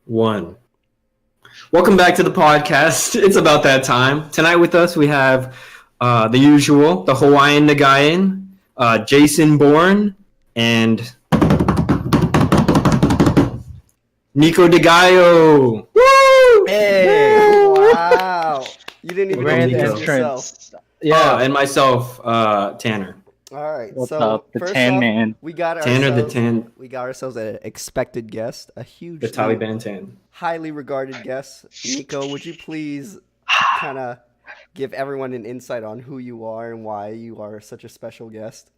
One. Welcome back to the podcast. It's about that time. Tonight with us, we have the usual, the Hawaiian Nagayan, Jason Bourne, and Niko DeGaio. Woo! Hey! Wow. You didn't even Grand introduce entrance. yourself. Yeah, and myself, Tanner. All right. What's so up? The first Tan off, Man. we got Tanner the ourselves Tan, we got ourselves an expected guest, a huge the Taliban Tan. highly regarded guest. Niko, would you please kind of give everyone an insight on who you are and why you are such a special guest?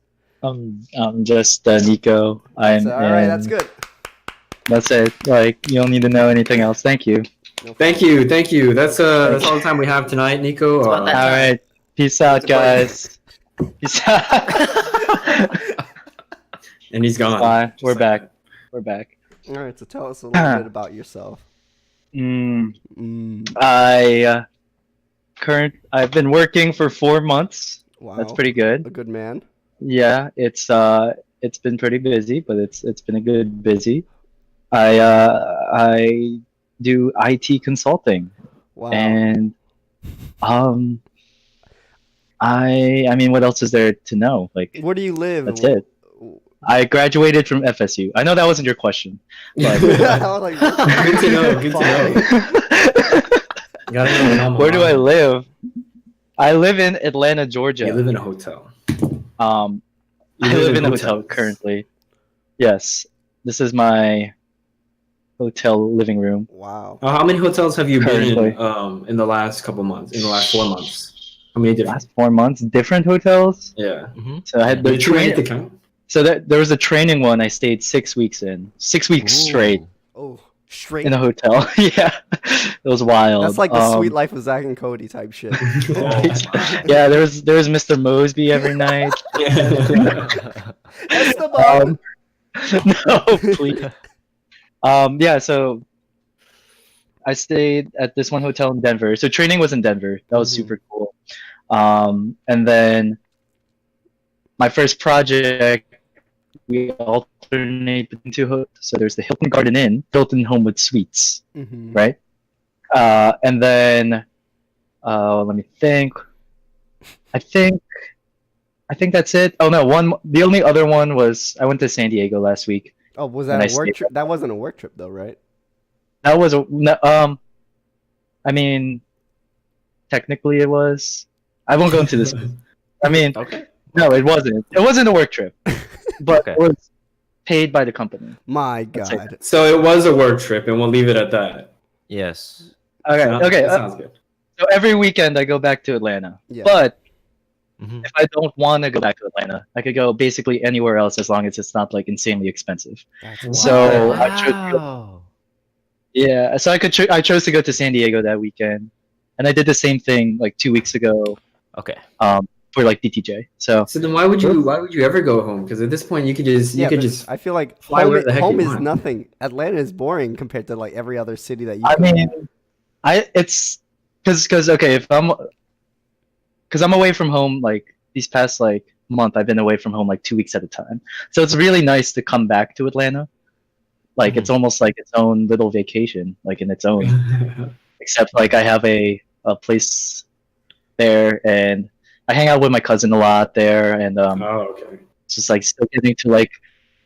I'm just Niko. All right, that's good. That's it. Like, you don't need to know anything else. Thank you. Thank you. That's all the time we have tonight, Niko. All right. Peace out, guys. Peace out. And he's gone. Bye. Just We're like back. that. We're back. All right, so tell us a little bit about yourself. I've been working for 4 months. Wow. That's pretty good. A good man. Yeah, it's been pretty busy, but it's been a good busy. I do IT consulting. Wow. And I mean, what else is there to know? Like, Where do you live? that's it. I graduated from FSU. I know that wasn't your question. But I was like, what the Good to know. Good to know. Gotta know the alma where do I mater. live? I live in Atlanta, Georgia. You live in a hotel. I You live in a hotel hotels. currently. Yes, this is my hotel living room. Wow. How many hotels have you been Currently. in the last couple months? In the last 4 months? How many different? Last 4 months, different hotels. Yeah. So I had the Did you make the train. count? So there was a training one I stayed 6 weeks in. 6 weeks straight Oh, straight. in a hotel. Yeah, it was wild. That's like the Sweet Life of Zach and Cody type shit. Yeah, there was Mr. Mosby every night. That's the bomb. No, please. Yeah, so I stayed at this one hotel in Denver. So training was in Denver. That was Mhm. super cool. And then my first project, we alternate between two hotels. So there's the Hilton Garden Inn, Hilton Homewood Suites, Mhm. right? And then let me think. I think that's it. Oh no, the only other one was I went to San Diego last week. Oh, was And that I a work stayed- trip? That wasn't a work trip though, right? That was I mean, technically it was. I won't go into this. I mean, Okay. no, it wasn't. It wasn't a work trip, but Okay. it was paid by the company. My That's it. God. So it was a work trip, and we'll leave it at that. Yes. Okay, okay. That sounds good. So every weekend I go back to Atlanta, Yeah. but Mhm. if I don't want to go back to Atlanta, I could go basically anywhere else as long as it's not like insanely expensive. That's So wild. I chose to go, Wow. yeah, so I chose to go to San Diego that weekend, and I did the same thing like 2 weeks ago Okay. for like DTJ. So So then, why would you ever go home? Because at this point, you could just Yeah, but just. I feel like fly home, where the heck home you is want. nothing. Atlanta is boring compared to like every other city that you. I go to. mean, it's because okay, if I'm away from home like these past like month, I've been away from home like 2 weeks at a time. So it's really nice to come back to Atlanta. Like it's almost like its own little vacation, like in its own. Except like I have a place there, and I hang out with my cousin a lot there, and Oh, okay. it's just like still getting to like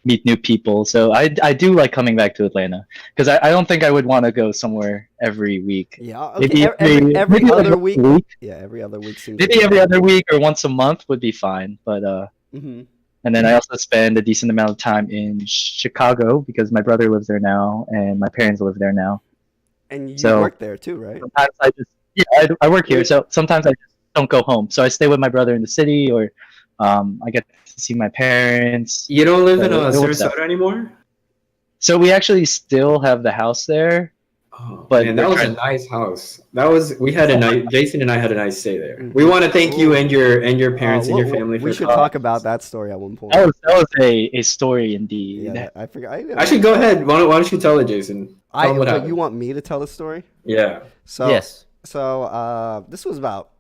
meet new people. So I do like coming back to Atlanta because I don't think I would want to go somewhere every week. Yeah. Okay. Maybe Every maybe like other once week. a week. Yeah, every other week seems. Maybe every other week or once a month would be fine. But Mm-hmm. and then I also spend a decent amount of time in Chicago because my brother lives there now and my parents live there now. And you So- work there too, right? Sometimes I work here, so sometimes I just don't go home. So I stay with my brother in the city, or I get to see my parents. You don't live in It works out. Sarasota anymore? So we actually still have the house there. Oh, But man, that we're was a trying- nice house. We had a nice. Jason and I had a nice stay there. Mhm. We want to thank you and your parents and your Well, family. we for should coming. talk about that story at one point. That was a story indeed. Yeah, I forgot. Actually, go ahead. Why don't you tell it, Jason? Tell 'em what so happened. you want me to tell the story? Yeah. So Yes. So this was about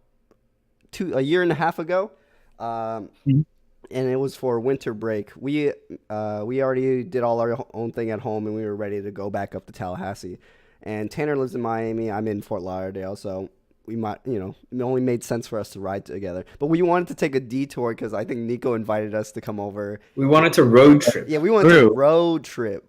a year and a half ago. Mhm. and it was for winter break. We already did all our own thing at home, and we were ready to go back up to Tallahassee. And Tanner lives in Miami. I'm in Fort Lauderdale, so we might, it only made sense for us to ride together. But we wanted to take a detour because I think Niko invited us to come over. We wanted to road trip. Yeah, we wanted to road trip.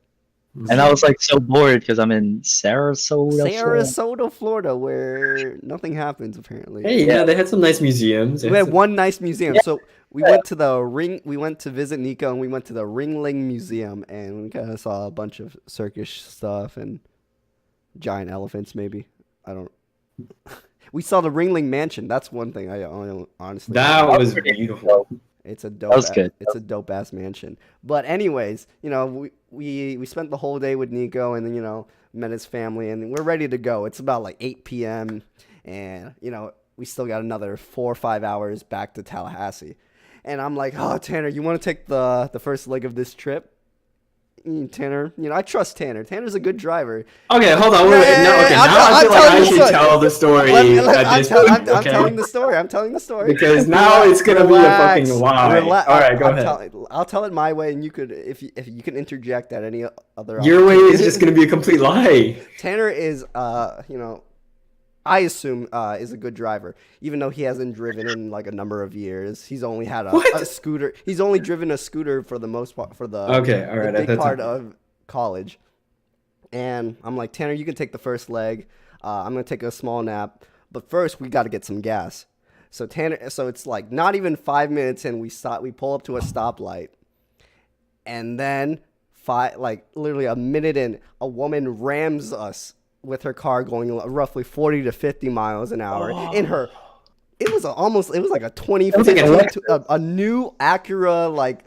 And I was like so bored because I'm in Sarasota, Florida, where nothing happens apparently. Hey, yeah, they had some nice museums. We had one nice museum. Yeah. So we went to we went to visit Niko, and we went to the Ringling Museum, and we kind of saw a bunch of circus stuff and giant elephants, maybe. I don't. We saw the Ringling Mansion. That's one thing I honestly. That was beautiful. It's a dope. It's a dope ass mansion. But anyways, we spent the whole day with Niko, and then met his family, and we're ready to go. It's about like 8 p.m. and we still got another 4 or 5 hours back to Tallahassee. And I'm like, oh, Tanner, you want to take the first leg of this trip? Tanner, I trust Tanner. Tanner's a good driver. Okay, hold on. Wait. No, okay. Now I feel like I should tell the story at this point. I'm telling the story. I'm telling the story. Because now it's gonna be a fucking lie. All right, go ahead. I'll tell it my way, and you could, if you can interject at any other. Your way is just gonna be a complete lie. Tanner is, I assume is a good driver, even though he hasn't driven in like a number of years. He's only had a scooter. He's only driven a scooter for the most part for the the big part of college. And I'm like, Tanner, you can take the first leg. I'm gonna take a small nap, but first we got to get some gas. So it's like not even 5 minutes in, we pull up to a stoplight, and then literally a minute in, a woman rams us with her car going roughly 40 to 50 miles an hour in her. It was like a 2015, a new Acura, like.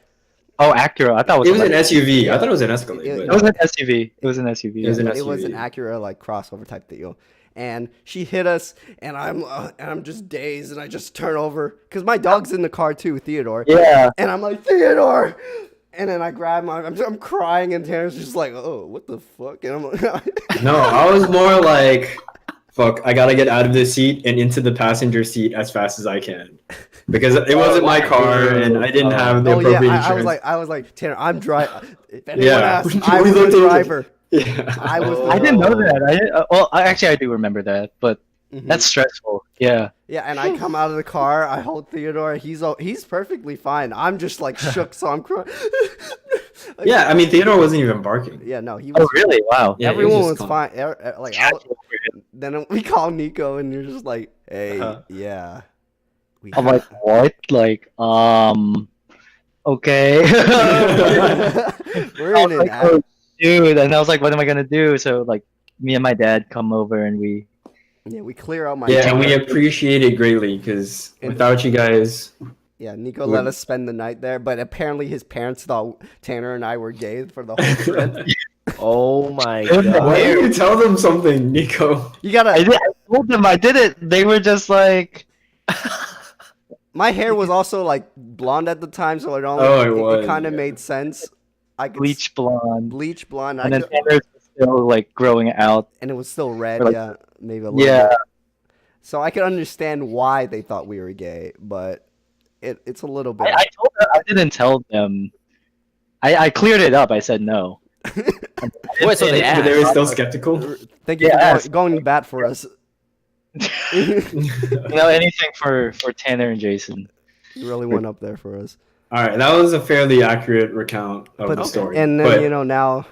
Oh, Acura. I thought it was an SUV. I thought it was an Escalade. It was an SUV. It was an SUV. It was an Acura, like crossover type deal. And she hit us, and I'm just dazed, and I just turn over because my dog's in the car too, Theodore. Yeah. And I'm like, Theodore. And then I grab I'm crying, and Tanner's just like, oh, what the fuck? And I'm like, no, I was more like, fuck, I gotta get out of this seat and into the passenger seat as fast as I can. Because it wasn't my car, and I didn't have the appropriate insurance. I was like, Tanner, I'm driving. If anyone asks, I was the driver. Yeah. I didn't know that. Actually, I do remember that, but that's stressful. Yeah. Yeah, and I come out of the car, I hold Theodore, he's perfectly fine. I'm just like shook, so I'm crying. Yeah, I mean, Theodore wasn't even barking. Yeah, no, he was. Oh, really? Wow. Yeah, everyone was fine. Then we call Niko, and you're just like, hey, yeah. I'm like, what? Like, okay. We're in it. Oh, dude, and I was like, what am I gonna do? So like, me and my dad come over, and we clear out my car. And we appreciate it greatly because without you guys. Yeah, Niko let us spend the night there, but apparently his parents thought Tanner and I were gay for the whole trip. Oh my god! Why didn't you tell them something, Niko? You gotta. I told them I did it. They were just like. My hair was also like blonde at the time, so it kind of made sense. I could bleach blonde, and then Tanner's still like growing out, and it was still red. Like, maybe a little bit. So I could understand why they thought we were gay, but it's a little bit. I told them, I didn't tell them. I cleared it up. I said no. Wait, so they were still skeptical? Thank you for going to bat for us. Anything for Tanner and Jason. You really went up there for us. All right, that was a fairly accurate recount of the story. And then now,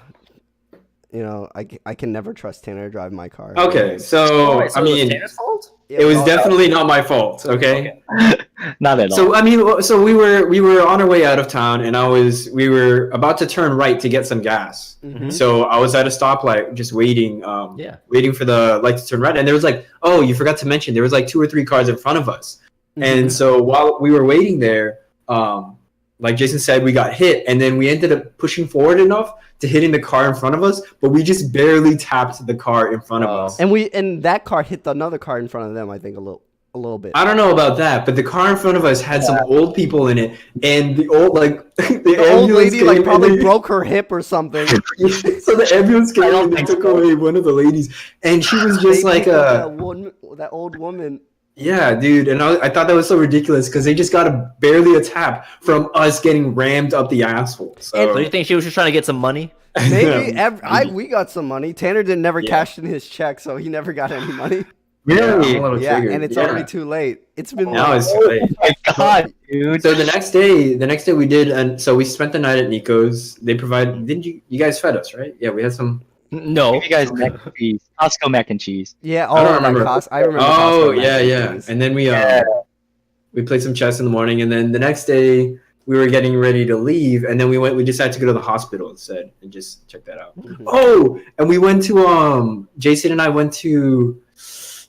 I can never trust Tanner to drive my car. Okay, so I mean, Tanner's fault? It was definitely not my fault. Okay. Not at all. So I mean, so we were on our way out of town, and we were about to turn right to get some gas. Mm-hmm. So I was at a stoplight, just waiting, waiting for the light to turn red, and there was like, oh, you forgot to mention, there was like 2 or 3 cars in front of us, and so while we were waiting there, like Jason said, we got hit, and then we ended up pushing forward enough to hitting the car in front of us, but we just barely tapped the car in front of us. And that car hit another car in front of them, I think, a little bit. I don't know about that, but the car in front of us had some old people in it, and the old the old lady probably broke her hip or something. So the ambulance came and took away one of the ladies, and she was just like that old woman. Yeah, dude, and I thought that was so ridiculous because they just got barely a tap from us getting rammed up the asshole. So So you think she was just trying to get some money? Maybe we got some money. Tanner didn't never Yeah. cashed in his check, so he never got any money. Yeah, I'm Really? a little Yeah, triggered. and it's Yeah. already too late. It's been Now like, it's too late. Oh my god, dude. So the next day we did, and so we spent the night at Niko's. They provided. Didn't you guys fed us, right? Yeah, we had some. No. You guys mac and cheese, Costco mac and cheese. yeah. I don't Oh, remember. I remember. Oh Costco mac yeah, and yeah. cheese. And then Yeah. we played some chess in the morning, and then the next day we were getting ready to leave, and then we decided to go to the hospital instead and just check that out. Mhm. Oh, and we went to Jason and I went to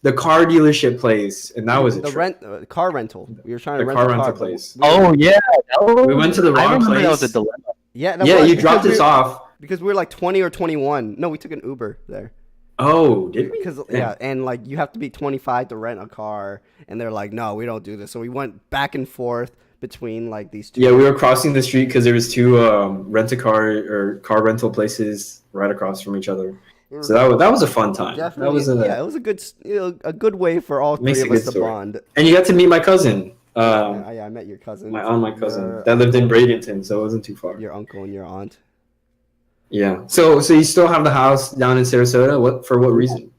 the car dealership place, and that was a the trip. car rental. We were trying to The rent car a rental car, but place. Oh yeah. We went to the I wrong remember that was place. a dilemma. Yeah, that Yeah, was you because dropped us off. because we were like 20 or 21. No, we took an Uber there. Oh, did we? Because yeah, and like you have to be 25 to rent a car, and they're like, no, we don't do this. So we went back and forth between like these two. Yeah, we were crossing the street because there was two rent-a-car or car rental places right across from each other. So that was a fun time. Definitely, That was yeah, it was a good a good way for all Makes three a of us good to story. bond. and you got to meet my cousin, I met your cousin, my cousin that lived in Bradenton, so it wasn't too far. your uncle and your aunt. Yeah. So you still have the house down in Sarasota? For what reason?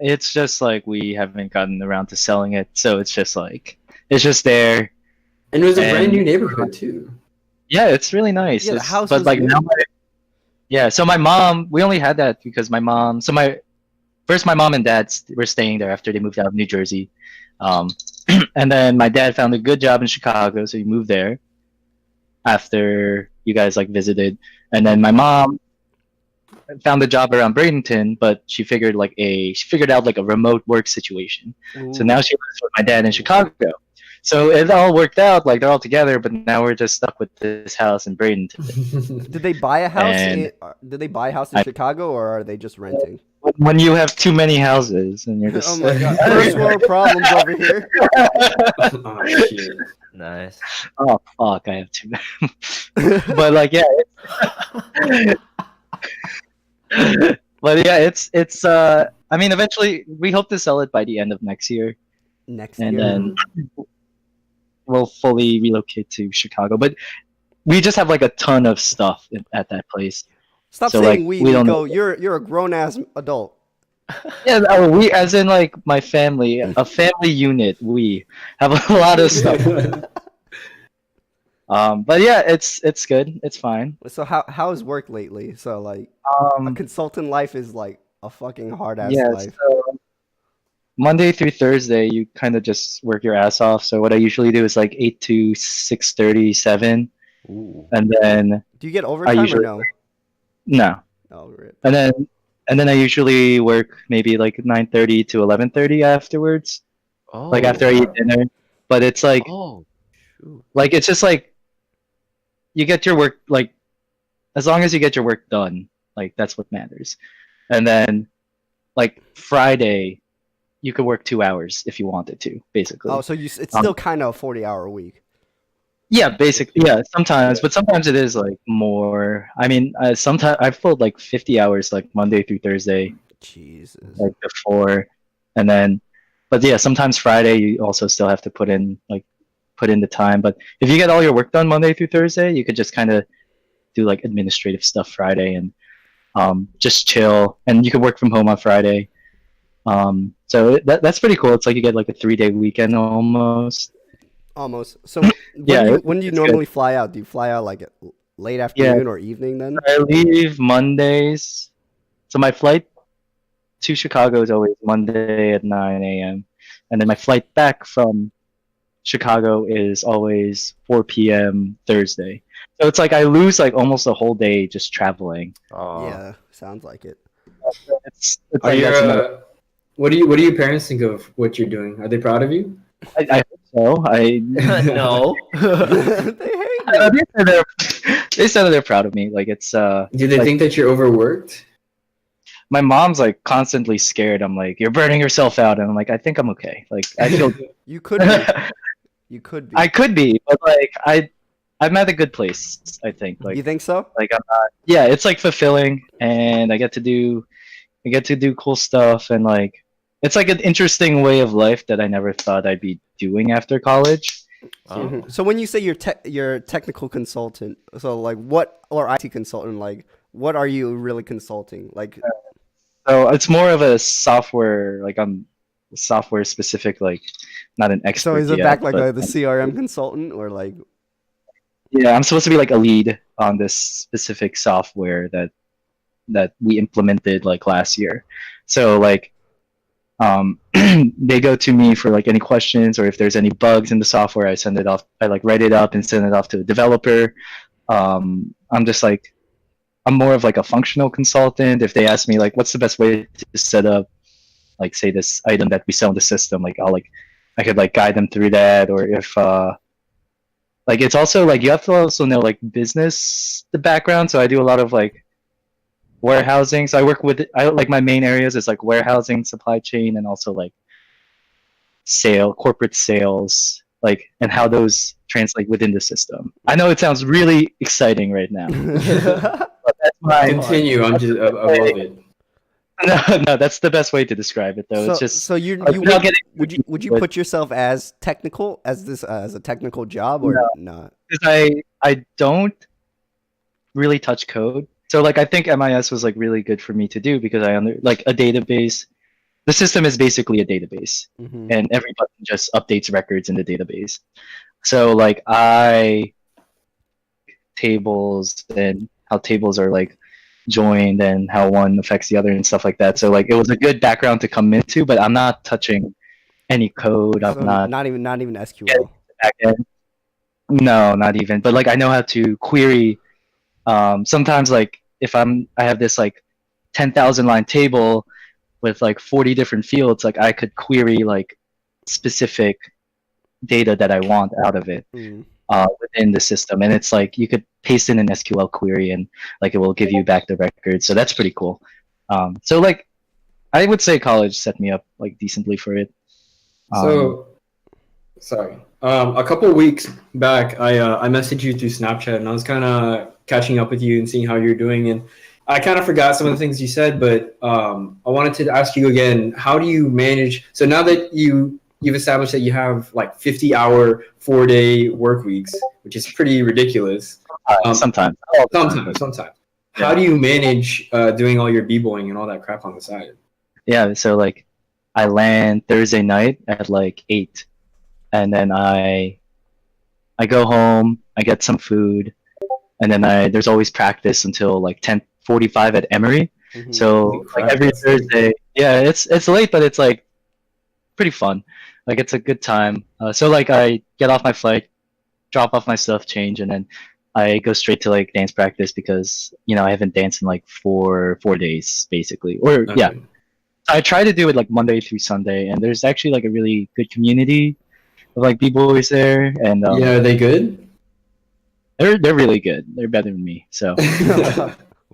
It's just like we haven't gotten around to selling it, so it's just like it's just there. And it was a And- brand new neighborhood too. Yeah, it's really nice. Yeah, the It's- house but is like new. now, yeah. So my mom, we only had that because my mom. So my mom and dad were staying there after they moved out of New Jersey, and then my dad found a good job in Chicago, so he moved there after you guys like visited, and then my mom found a job around Bradenton, but she figured out like a remote work situation. So Ooh. now she lives with my dad in Chicago. So it all worked out, like they're all together, but now we're just stuck with this house in Bradenton. Did they buy a house? And- Did they buy a house in I- Chicago, or are they just renting? When you have too many houses and you're just Oh my god, first world problems over here. Oh shit. Nice. oh fuck, I have too many. But like yeah, but yeah, it's I mean eventually we hope to sell it by the end of next year, Next and year. then we'll fully relocate to Chicago. But we just have like a ton of stuff at that place. Stop so, saying like, we, we don't Nico. You're a grown ass adult. Yeah, we as in like my family, a family unit. We have a lot of stuff. But yeah, it's good. It's fine. So how's work lately? So like a Um, consultant life is like a fucking hard ass yeah. life. So Monday through Thursday, you kind of just work your ass off. So what I usually do is like 8 to 6:30, 7, Ooh. and then Do you get overtime or usually- no? no, Oh, rip. and then I usually work maybe like 9:30 to 11:30 afterwards, Oh. like after I eat dinner. But it's like Oh. Shoot. like it's just like you get your work, like as long as you get your work done, like that's what matters. And then like Friday you could work 2 hours if you wanted to, basically. Oh, so it's still kind of a 40-hour week. Yeah, basically, yeah, sometimes, but sometimes it is like more. I mean, sometimes I've pulled like 50 hours like Monday through Thursday, Jesus. like before, and then but yeah, sometimes Friday you also still have to put in the time. But if you get all your work done Monday through Thursday, you could just kind of do like administrative stuff Friday and just chill, and you can work from home on Friday. So that's pretty cool. It's like you get like a 3-day weekend almost. Almost. So Yeah, when do you it's good. normally fly out? Do you fly out like at late afternoon or evening then? I leave Mondays. So my flight to Chicago is always Monday at 9 a.m. And then my flight back from Chicago is always 4 p.m. Thursday. So it's like I lose like almost a whole day just traveling. Oh. Yeah, sounds like it. It's Are like your that's another- what do your parents think of what you're doing? Are they proud of you? I hope so. No. They hate me. They said that they're proud of me. Like it's Do they Like- think that you're overworked? my mom's like constantly scared. I'm like, you're burning yourself out, and I'm like, I think I'm okay. Like I feel You could be. You could be. I could be, but like I'm at a good place. I think like You think so? I'm not. Yeah, it's like fulfilling, and I get to do cool stuff, and like it's like an interesting way of life that I never thought I'd be doing after college. Oh. So when you say you're a technical consultant, so like what, or IT consultant, like what are you really consulting? Like, So it's more of a software, like I'm software specific, like not an so expert is it yet, back like but the CRM consultant or like? yeah, I'm supposed to be like a lead on this specific software that we implemented like last year. So like they go to me for like any questions or if there's any bugs in the software, I send it off. I like write it up and send it off to a developer. I'm just like I'm more of like a functional consultant. If they ask me like what's the best way to set up like say this item that we sell in the system, like I could like guide them through that. Or if like it's also like you have to also know like business the background. So I do a lot of like warehousing. So I work with I like my main areas is like warehousing, supply chain, and also like corporate sales, like and how those translate within the system. I know it sounds really exciting right now, but that's my Continue. I'm just. I love it. no, no, that's the best way to describe it though. So It's just so you without getting would you but- put yourself as technical as this as a technical job or No. not? because I don't really touch code. So like I think MIS was like really good for me to do because like a database. The system is basically a database, Mm-hmm. and every button just updates records in the database. So like I tables and how tables are like joined and how one affects the other and stuff like that. So like it was a good background to come into, but I'm not touching any code. I'm So not not even SQL. back end. No, not even. But like I know how to query. Sometimes like if I have this like 10,000 line table with like 40 different fields, like I could query like specific data that I want out of it Mm. within the system, and it's like you could paste in an SQL query and like it will give you back the record. So that's pretty cool. So like I would say college set me up like decently for it. So, sorry. A couple of weeks back, I messaged you through Snapchat, and I was kind of catching up with you and seeing how you're doing. And I kind of forgot some of the things you said, but I wanted to ask you again. How do you manage? So now that you've established that you have like 50-hour, 4-day work weeks, which is pretty ridiculous. Sometimes. Sometimes. How do you manage doing all your b-boying and all that crap on the side? Yeah, so like I land Thursday night at like 8, and then I go home, I get some food, and then there's always practice until like 10:45 at Emory. Mhm. So Holy crap, like every that's late. Thursday, yeah, it's late, but it's like pretty fun. Like it's a good time. So like I get off my flight, drop off my stuff, change, and then I go straight to like dance practice because I haven't danced in like 4 days basically. Or yeah, Okay. I try to do it like Monday through Sunday, and there's actually like a really good community of like b-boys there, and Yeah, are they good? they're really good. They're better than me, so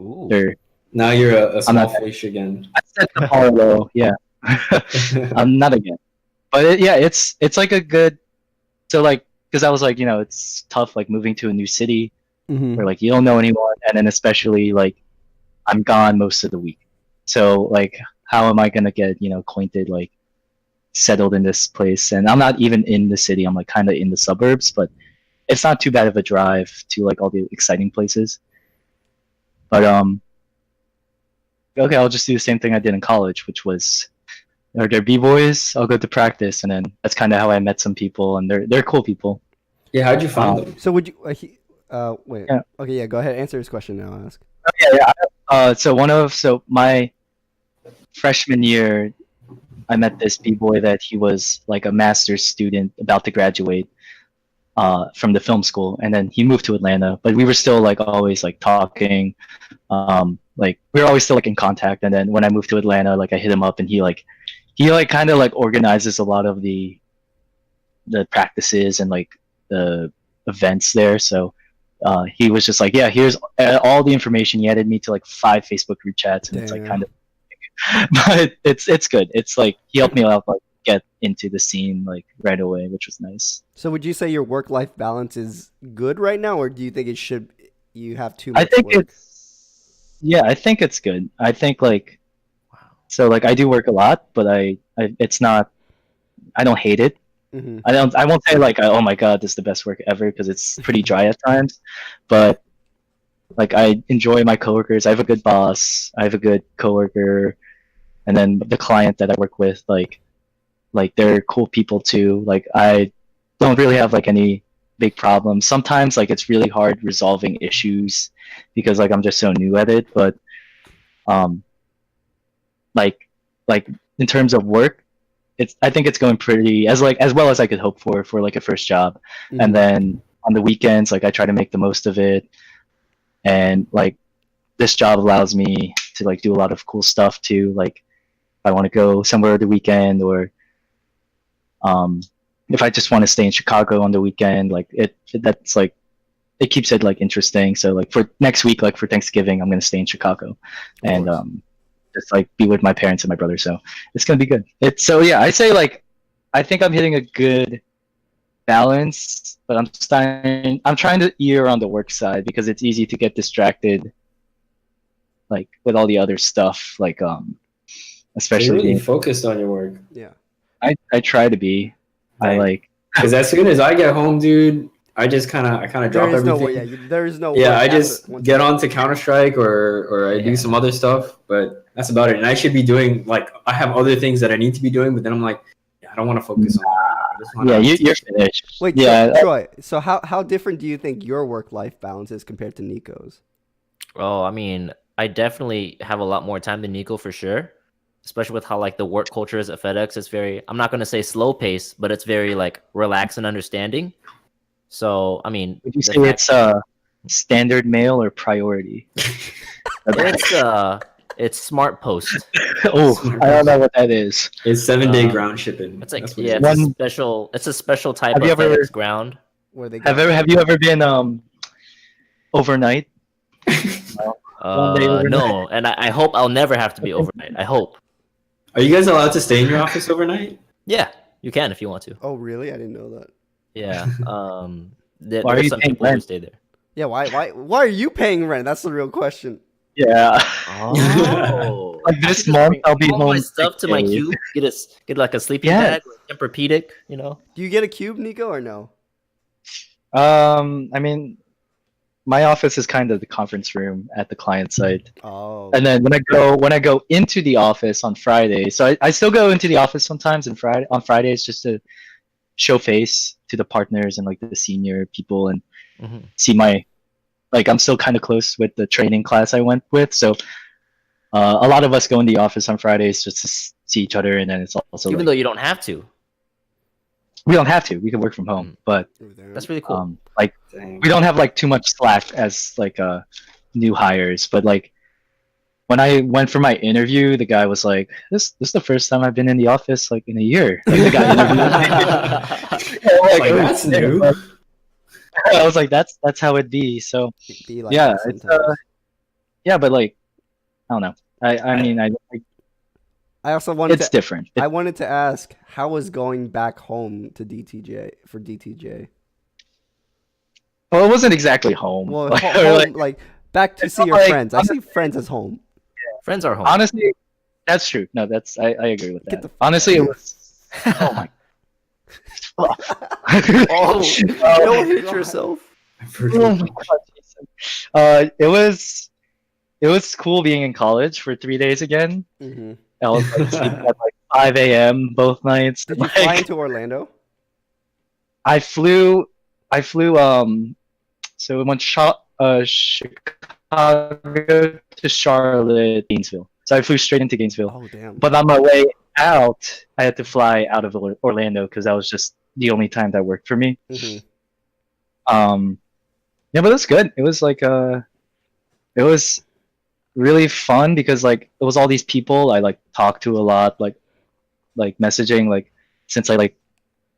Ooh. they're. Now you're a small not- fish again. I set the bar low, yeah. I'm not again, but it's like a good. So like, because I was like, it's tough like moving to a new city Mhm. where like you don't know anyone, and then especially like I'm gone most of the week. So like, how am I gonna get acquainted, like settled in this place? And I'm not even in the city. I'm like kind of in the suburbs, but it's not too bad of a drive to like all the exciting places. But okay, I'll just do the same thing I did in college, which was they're b-boys. I'll go to practice, and then that's kind of how I met some people, and they're cool people. Yeah, how'd you find them? So would you? Wait. Yeah. Okay, yeah. Go ahead. Answer his question now. I'll ask. Yeah. So my freshman year, I met this b-boy that he was like a master's student about to graduate from the film school, and then he moved to Atlanta. But we were still like always like talking, like we were always still like in contact. And then when I moved to Atlanta, like I hit him up, and he kind of like organizes a lot of the practices and like the events there. So he was just like, yeah, here's all the information. He added me to like 5 Facebook group chats, and it's like Damn. kind of, but it's good. It's like he helped me out like get into the scene like right away, which was nice. So would you say your work-life balance is good right now, or do you think you have too I much think work? I think it's good. I think like So like I do work a lot, but it's not. I don't hate it. Mm-hmm. I won't say like oh my god this is the best work ever because it's pretty dry at times, but like I enjoy my coworkers. I have a good boss. I have a good coworker, and then the client that I work with, like they're cool people too. Like I don't really have like any big problems. Sometimes like it's really hard resolving issues because like I'm just so new at it. But um, like in terms of work, I think it's going pretty as well as I could hope for like a first job. Mm-hmm. And then on the weekends, like I try to make the most of it. And like this job allows me to like do a lot of cool stuff too. Like if I want to go somewhere the weekend or if I just want to stay in Chicago on the weekend, like that's like it keeps it like interesting. So like for next week, like for Thanksgiving, I'm gonna stay in Chicago, and just like be with my parents and my brother. So it's gonna be good. Yeah, I say like I think I'm hitting a good balance, but I'm trying to err on the work side because it's easy to get distracted, like with all the other stuff, like So especially you're really being, focused on your work. Yeah. I try to be. I Dang. like Because as soon as I get home, dude, I kind of drop There is no everything. way. There is no. Yeah, work I after- just once get you- on to Counter-Strike or I do some other stuff, but that's about it. And I should be doing like I have other things that I need to be doing, but then I'm like, yeah, I don't want to focus on that. I just wanna you're finished. Wait, yeah, Troy. So how different do you think your work-life balance is compared to Niko's? Oh, I mean, I definitely have a lot more time than Niko for sure. Especially with how like the work culture is at FedEx. It's very, I'm not gonna say slow pace, but it's very like relaxed and understanding. So I mean, would you the say fact- it's standard mail or priority? it's smart post. Oh, I don't know what that is. It's 7-day Um, ground shipping. It's like That's what yeah, it it's is. a special type Have of you ever- FedEx ground. Where they go? Have you ever been overnight? One day overnight. No, and I hope I'll never have to be overnight. I hope. Are you guys allowed to stay in your office overnight? Yeah, you can if you want to. Oh, really? I didn't know that. Yeah. Why are There's you some paying people who rent? stay there. Yeah. Why are you paying rent? That's the real question. Yeah. Oh. Like this month, I'll be all my home stuff to my 6 days. cube. Get like a sleeping Yes. bag, or a Tempur-Pedic, you know. Do you get a cube, Niko, or no? I mean, my office is kind of the conference room at the client site. Oh. And then when I go into the office on Friday, so I still go into the office sometimes on Fridays just to show face to the partners and like the senior people and see I'm still kind of close with the training class I went with. So a lot of us go in the office on Fridays just to see each other, and then it's also Even like, though you don't have to. we don't have to. We can work from home, but That's really cool. like Dang. we don't have like too much slack as like new hires. But like when I went for my interview, the guy was like, "This is the first time I've been in the office like in a year." Like the guy interviewed me. Like, that's new. I was like, "That's how it be." So Be like yeah, that it's sometimes. yeah, but like I don't know. I mean, I also wanted it's to. different. I wanted to ask, how was going back home to DTJ for DTJ? Well, it wasn't exactly home. Well, Like, home, like back to it's see your like- friends. I see friends as home. Friends are home. honestly, that's true. No, I agree with Get that. the fuck Honestly, out it of was. Oh my. Oh, Oh don't my hit God. yourself. Oh my God, Jason. It was cool being in college for 3 days again. Hmm. I was like sleeping at like 5 a.m. both nights. Did you Like, fly into Orlando? I flew. So we went Chicago to Charlotte, Gainesville. So I flew straight into Gainesville. Oh damn. But on my way out, I had to fly out of Orlando because that was just the only time that worked for me. Hmm. Yeah, but it's good. It was like it was really fun because like it was all these people I like talked to a lot, like messaging, like since I like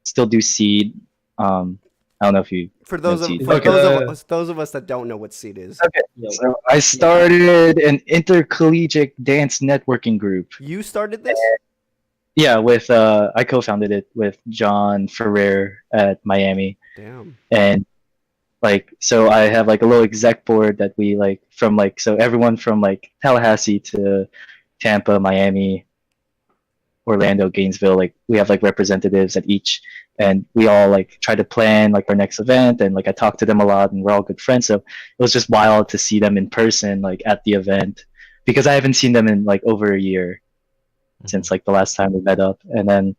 still do seed. I don't know if you For those of Let's see. for Okay. those of us that don't know what seed is, so I started an intercollegiate dance networking group. you started this. Yeah, with I co-founded it with John Ferrer at Miami. Damn. And like so I have like a little exec board that we like from like so everyone from like Tallahassee to Tampa, Miami, Orlando, Gainesville. Like we have like representatives at each, and we all like try to plan like our next event. And like I talk to them a lot, and we're all good friends. So it was just wild to see them in person, like at the event, because I haven't seen them in like over a year since like the last time we met up. And then,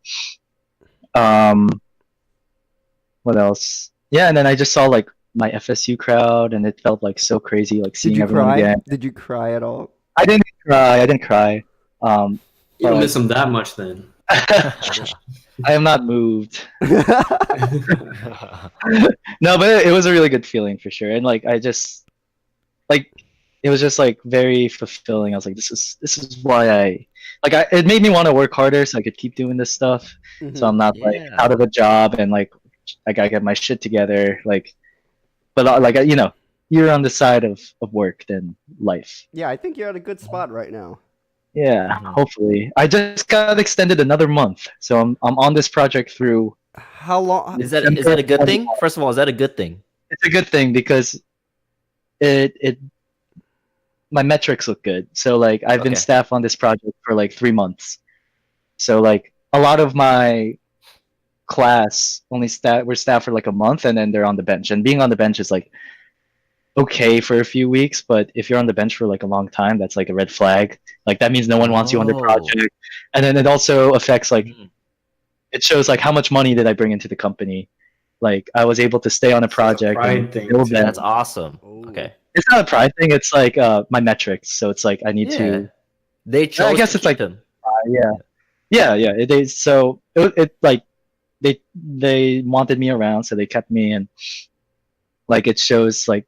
what else? Yeah, and then I just saw like my FSU crowd, and it felt like so crazy, like Did seeing you everyone cry? again. Did you cry at all? I didn't cry. I didn't cry. You don't But miss them that much then. I am not moved. No, but it was a really good feeling for sure. And like I just like it was just like very fulfilling. I was like, this is why it made me want to work harder so I could keep doing this stuff. So I'm not like Yeah. out of a job and like I gotta get my shit together. Like, but like you're on the side of work than life. Yeah, I think you're at a good spot right now. Yeah, Mhm. hopefully. I just got extended another month, so I'm on this project through. How long? Is that a good thing? First of all, is that a good thing? It's a good thing because it my metrics look good. So like I've been Okay. staff on this project for like 3 months. So like a lot of my class we're staff for like a month and then they're on the bench. And being on the bench is like okay for a few weeks, but if you're on the bench for like a long time, that's like a red flag. Like that means no one wants you on the Oh. project. And then it also affects like Mhm. it shows like how much money did I bring into the company. Like I was able to stay on a project pride and thing, build too. them. That's awesome. Ooh. Okay. It's not a pride thing. It's like my metrics. So it's like I need Yeah. to. They chose guess to it's keep like- him. Yeah. It is. So it like they wanted me around, so they kept me, and like it shows like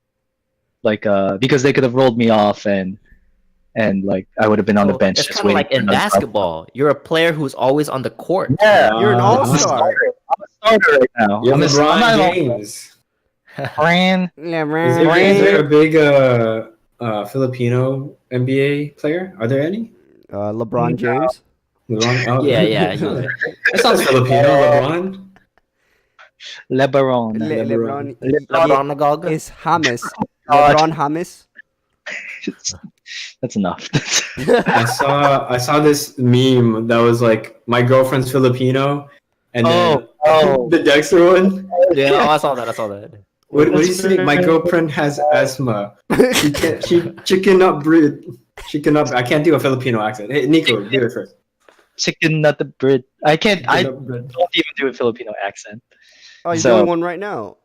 because they could have rolled me off and like I would have been on the So bench it's just kind of waiting. like in for another job. basketball. You're a player who's always on the court. Yeah, You're an Uh, all-star. I'm a starter right now. You're I'm a- I'm LeBron not an all- James. Fran. Yeah, Is there a big Filipino NBA player? Are there any? LeBron James. LeBron? Oh. Yeah. That sounds Filipino, LeBron. LeBron. LeBron LeBron Nagog. is James. God. LeBron James. That's enough. I saw this meme that was like my girlfriend's Filipino, and then Oh. the Dexter one. Yeah, I saw that. What do you say? My girlfriend has asthma. She cannot breathe. She cannot. I can't do a Filipino accent. Hey, Nico, do it first. Chicken nut the bread. I can't. I Chicken bread. don't even do a Filipino accent. Oh, you're So- doing one right now.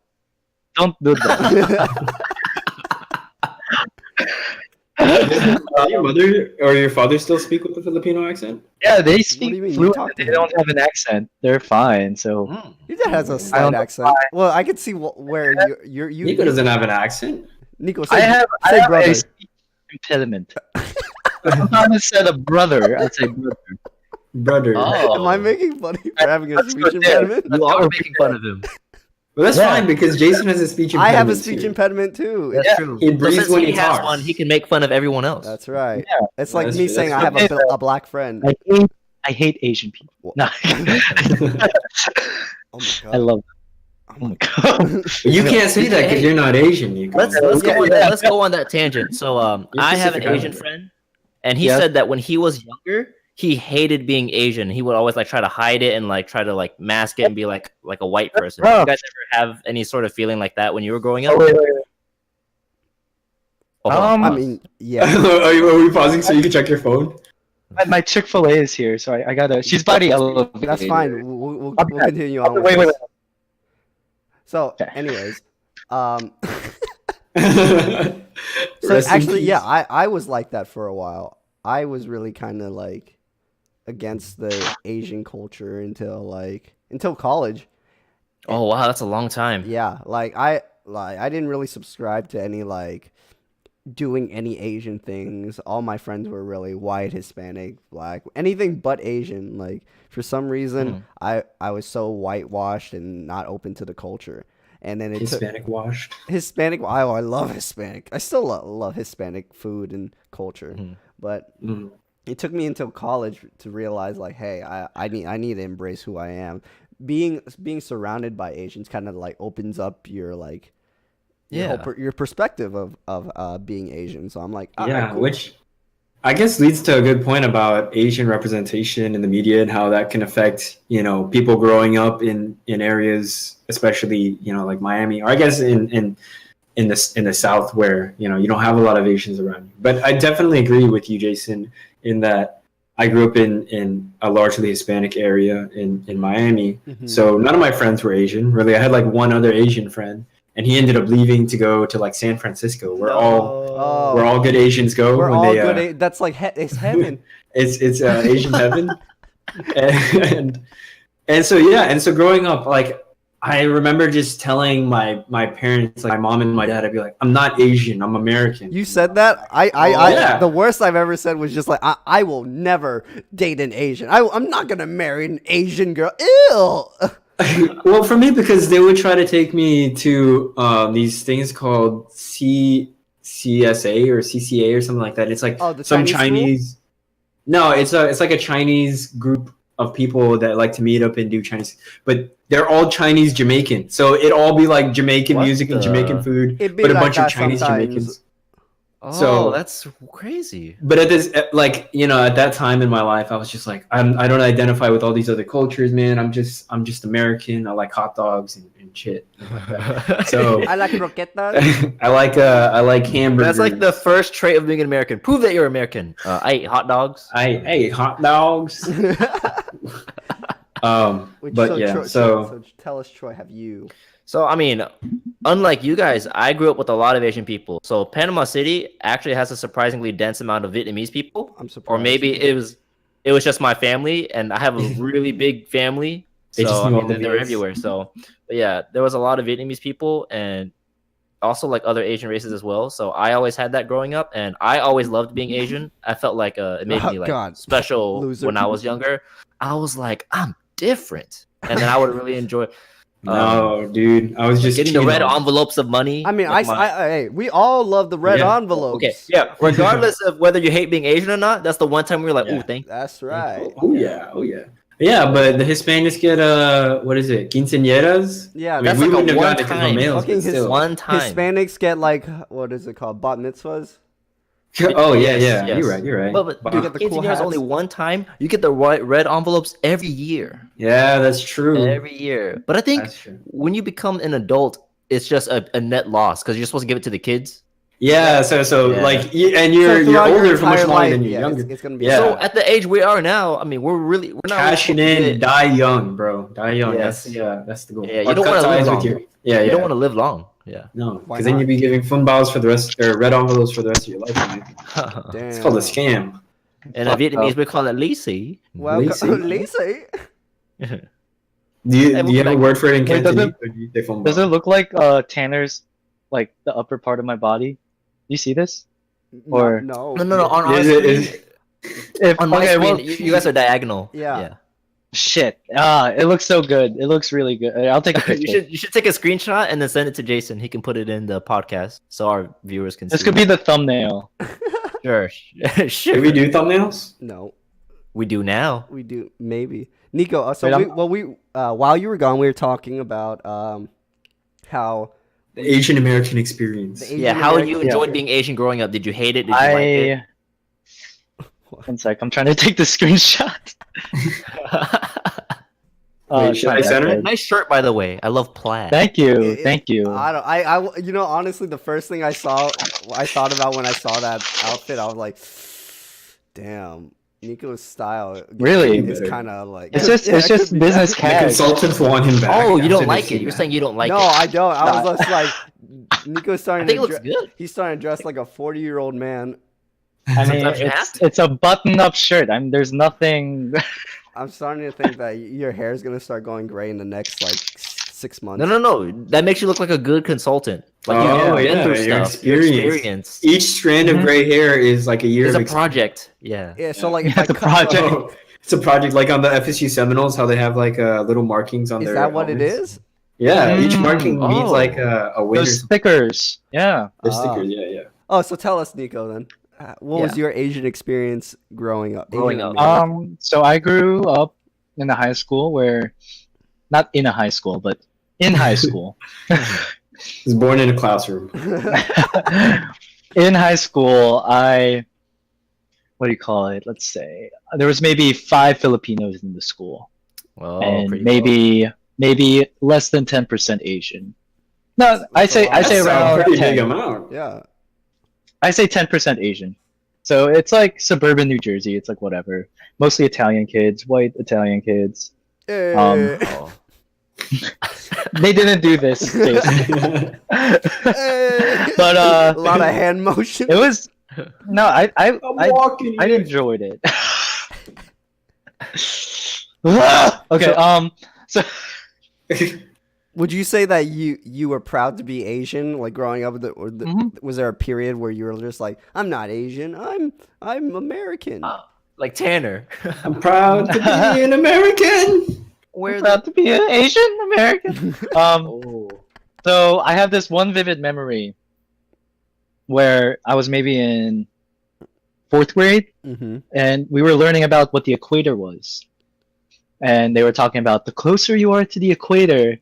Don't do that. Does your mother or your father still speak with the Filipino accent? Yeah, they do speak you mean? You fluent. talk to They don't have an accent. They're fine. So Your dad has a I slight don't know accent. Well, I could see where you. Nico doesn't have an accent. Nico, I say, have say a brother. speech impediment. Sometimes instead of brother, I'd say brother. Brother. Oh. Am I making fun of you for having a That's speech what it is. impediment? You are making fun of him. Well, that's Yeah. fine because Jason has a speech I impediment. have a speech too. impediment too. That's Yeah, true. he breathes since when he he has talks. one, he can make fun of everyone else. That's right. Yeah. It's like That's me true. saying I That's have true. a black friend. I hate Asian people. Wha- No. Oh my god. I love them. Oh my god. You can't say that because you're not Asian, Nico. Let's go on that tangent. So You're I have an Pacific Asian Islander. friend, and he Yeah. said that when he was younger, he hated being Asian. He would always like try to hide it and like try to like mask it and be like a white person. Did Bro. you guys ever have any sort of feeling like that when you were growing up? Oh, wait. Oh, hold on, I pause. mean, yeah. Are we pausing so you can check your phone? My Chick-fil-A is here, so I gotta. She's by the elevator. That's fine. We'll Okay. continue on. with Wait. this. So, Okay. anyways, Rest so in actually, peace. yeah, I was like that for a while. I was really kind of like against the Asian culture until college. Oh wow, that's a long time. Yeah, I didn't really subscribe to any like doing any Asian things. All my friends were really white, Hispanic, black, anything but Asian. Like for some reason, I was so whitewashed and not open to the culture. And then it took Hispanic washed. Hispanic. Oh, I love Hispanic. I still love Hispanic food and culture. Mhm. But Mm. it took me until college to realize, like, hey, I need to embrace who I am. Being surrounded by Asians kind of like opens up your like your Yeah. your perspective of being Asian. So I'm like, all right, Yeah, cool. which I guess leads to a good point about Asian representation in the media and how that can affect, people growing up in areas, especially, like Miami, or I guess in the South where, you don't have a lot of Asians around you. But I definitely agree with you, Jason, in that I grew up in a largely Hispanic area in Miami. So none of my friends were Asian. Really, I had like one other Asian friend, and he ended up leaving to go to like San Francisco, where all good Asians go We're when all they. good. That's like it's heaven. It's Asian heaven, and so yeah, and so growing up, like I remember just telling my parents, like my mom and my dad, I'd be like, I'm not Asian, I'm American. You said that? Yeah. The worst I've ever said was just like, I will never date an Asian. I'm not gonna marry an Asian girl. Ew. Well, for me, because they would try to take me to these things called CSA or CCA or something like that. It's like some Chinese. No, it's like a Chinese group of people that like to meet up and do Chinese, but they're all Chinese Jamaican. So it'd all be like Jamaican music and Jamaican food, but a bunch of Chinese Jamaicans. Oh, So that's crazy. but at this, like, at that time in my life, I was just like, I don't identify with all these other cultures, man. I'm just American. I like hot dogs and shit. So I like croquetas. I like hamburgers. That's like the first trait of being an American. Prove that you're American. I ate hot dogs. I ate hot dogs. But yeah, so tell us, Troy, have you? So, I mean, unlike you guys, I grew up with a lot of Asian people. So Panama City actually has a surprisingly dense amount of Vietnamese people. I'm surprised. Or maybe it was just my family, and I have a really big family. They just So knew I all mean, the they're Viets. everywhere. So, but yeah, there was a lot of Vietnamese people, and also like other Asian races as well. So I always had that growing up, and I always loved being Asian. I felt like it made me like special Loser. when I was younger. I was like, I'm different, and then I would really enjoy. No, dude, I was just getting the red envelopes of money. I mean, like hey, we all love the red envelopes. Okay, yeah. Regardless of whether you hate being Asian or not, that's the one time we were like, "Ooh, thank." That's right. Oh yeah, yeah. But the Hispanics get what is it, quinceañeras? Yeah, I mean, that's we like a wouldn't have gotten it 'cause one-time. we're males, Fucking but still. One time. Hispanics get like what is it called? Bat mitzvahs. Oh yeah, Yes. You're right. But You get the cool quinceañeras hats. only one time. You get the red envelopes every year. Yeah, that's true. Every year. But I think That's true. when you become an adult, it's just a net loss because you're supposed to give it to the kids. Yeah, so Yeah. like, and So you're throughout your older for much entire longer life, than you're yeah, younger. It's gonna be Yeah. So at the age we are now, I mean, we're not Cashing really in, die young, bro. Die young. Yes. That's the goal. Yeah, you Or don't cut wanna live ties with long. your- Yeah, You don't want to live long. Yeah. No, Why because then not? you'd be giving fun balls for the rest, or red envelopes for the rest of your life. Man. Damn. It's called a scam. And in Vietnamese, we call it lisi. Welcome, Lacey. Lacey. Do you have a word for it in Wait, Cantonese? Or do you say fun Does it ball? look like Tanner's, like the upper part of my body? You see this? Or- no. No. On our Is screen, If, on my okay, screen, well, you guys are diagonal. Yeah. shit. It looks so good. It looks really good. I'll take a picture. You should take a screenshot and then send it to Jason. He can put it in the podcast so our viewers can This see. could be the thumbnail. Sure. Sure. Do we do thumbnails? No. We do now. We do maybe. Nico, Wait, while you were gone, we were talking about how The Asian American experience. the Asian Yeah, how American- you enjoyed being Asian growing up? Did you hate it? Did you like it? One sec. I'm trying to take the screenshot. Wait, it's should not I that center it? good. Nice shirt, by the way. I love plaid. Thank you. It- Thank you. Honestly, the first thing I thought about when I saw that outfit, I was like, damn, Nico's style. Really? is kind of like. It's just business The cash. consultants want him back. Oh, you after don't they've like seen it. You're that. saying you don't like no, it. I don't. I was just like, Nico's I starting think it to looks good. he's starting to dress like a 40-year-old man. I mean, Sometimes you have it's a button-up shirt. There's nothing. I'm starting to think that your hair is gonna start going gray in the next like 6 months. No. That makes you look like a good consultant. Like Oh, you've been yeah, through your stuff. Your experience. experience. Each strand of gray hair is like a year It's of a project. Yeah. Yeah. So like, if I It's a cut- project. Oh, it's a project like on the FSU Seminoles, how they have like little markings on Is their. that what it helmets. is? Yeah, each Mm, marking means oh. like a winner. Those stickers. Yeah. They're Ah. stickers, yeah. Oh, so tell us, Nico. Then, what was Yeah. your Asian experience growing up? Growing Asian up. American. So I grew up in a high school where, not in a high school, but in high school. He's born in a classroom. In high school, I what do you call it? Let's say there was maybe 5 Filipinos in the school, Oh, and pretty maybe less than 10% Asian. No, I That's a say lot. I say That's a around pretty 10. big amount. Yeah. I say 10% Asian. So it's like suburban New Jersey. It's like whatever. Mostly Italian kids, white Italian kids. Hey. Oh. They didn't do this, Jason. Hey. But a lot of hand motion. it was no, I I'm walking. I here. enjoyed it. Okay, so Would you say that you were proud to be Asian, like growing up? Mhm. Was there a period where you were just like, I'm not Asian, I'm American? Like Tanner. I'm proud to be an American. Where proud to be an Asian American. Oh. So I have this one vivid memory where I was maybe in 4th grade, Mm-hmm. and we were learning about what the equator was. And they were talking about the closer you are to the equator,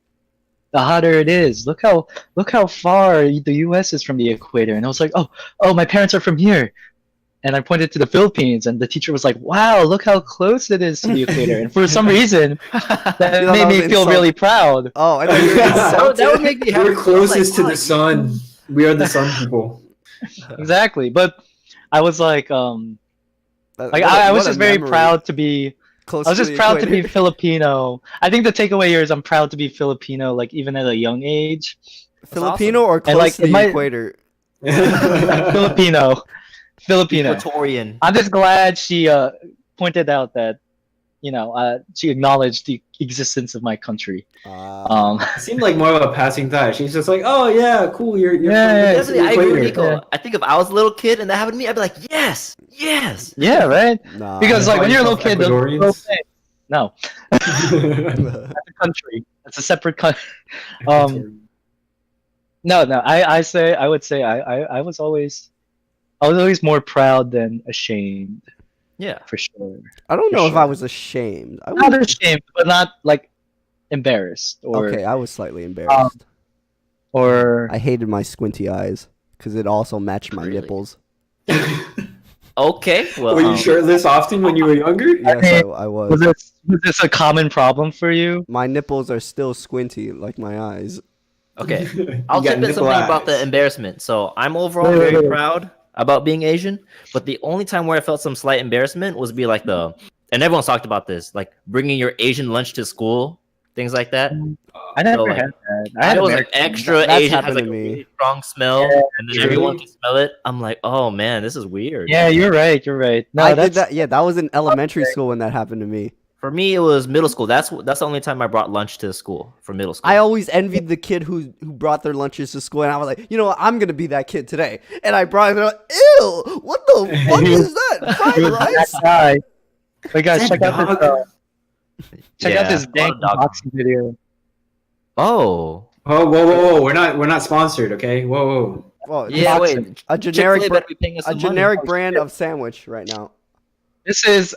the hotter it is. Look how far the U.S. is from the equator. And I was like, oh, my parents are from here. And I pointed to the Philippines, and the teacher was like, wow, look how close it is to the equator. And for some reason, that You thought made that me was feel insult- really proud. Oh, I thought you were That would make me happy. We're closest to Like, the sun. We are the sun people. Exactly. But I was like, I was just very proud to be. Close I was to just the proud to be equator. Filipino. I think the takeaway here is I'm proud to be Filipino, like even at a young age. Filipino or close like, to the it might- equator. Filipino. Equatorian. I'm just glad she pointed out that, she acknowledged the existence of my country. It seemed like more of a passing thought. She's just like, "Oh yeah, cool. You're Yeah, close to the Definitely, I agree with equator." Niko. I think if I was a little kid and that happened to me, I'd be like, yes, yes. Yeah, right? Nah. Because like when you're a little kid, Ecuadorians? no, that's a country. That's a separate country. No, I would say I was always more proud than ashamed, Yeah. for sure. I don't For know if sure. I was ashamed. I Not was, ashamed, but not like embarrassed okay, I was slightly embarrassed. or I hated my squinty eyes because it also matched my Really? nipples. Okay. Well, Were you shirtless often when you were younger? Yes, mean, I was was. this a common problem for you? My nipples are still squinty like my eyes. Okay. You I'll got chip in nipple something about eyes. the embarrassment. So I'm overall Wait, wait, very wait. proud about being Asian, but the only time where I felt some slight embarrassment was be like and everyone's talked about this, like bringing your Asian lunch to school, things like that. I never like, had that. I I had was like American. extra That's Asian, has happened like to a me. really strong smell, Yeah, and then really? everyone can smell it. I'm like, oh man, this is weird. Yeah, you're right. You're right. No, I that's did that. Yeah, that was in elementary school when that happened to me. For me, it was middle school. That's the only time I brought lunch to school for middle school. I always envied the kid who brought their lunches to school, and I was like, you know what, I'm gonna be that kid today. And I brought it. Like, ew! What the fuck is that? Fried rice? that guy. But guys, Is that check out this. dog? Check Yeah, out this a lot dank of dog- unboxing video. Oh, Oh, whoa! We're not sponsored, okay? Whoa. Well, yeah. Unboxing. Wait, a generic, Chick-fil-A better be paying us a some money. generic brand of sandwich right now. This is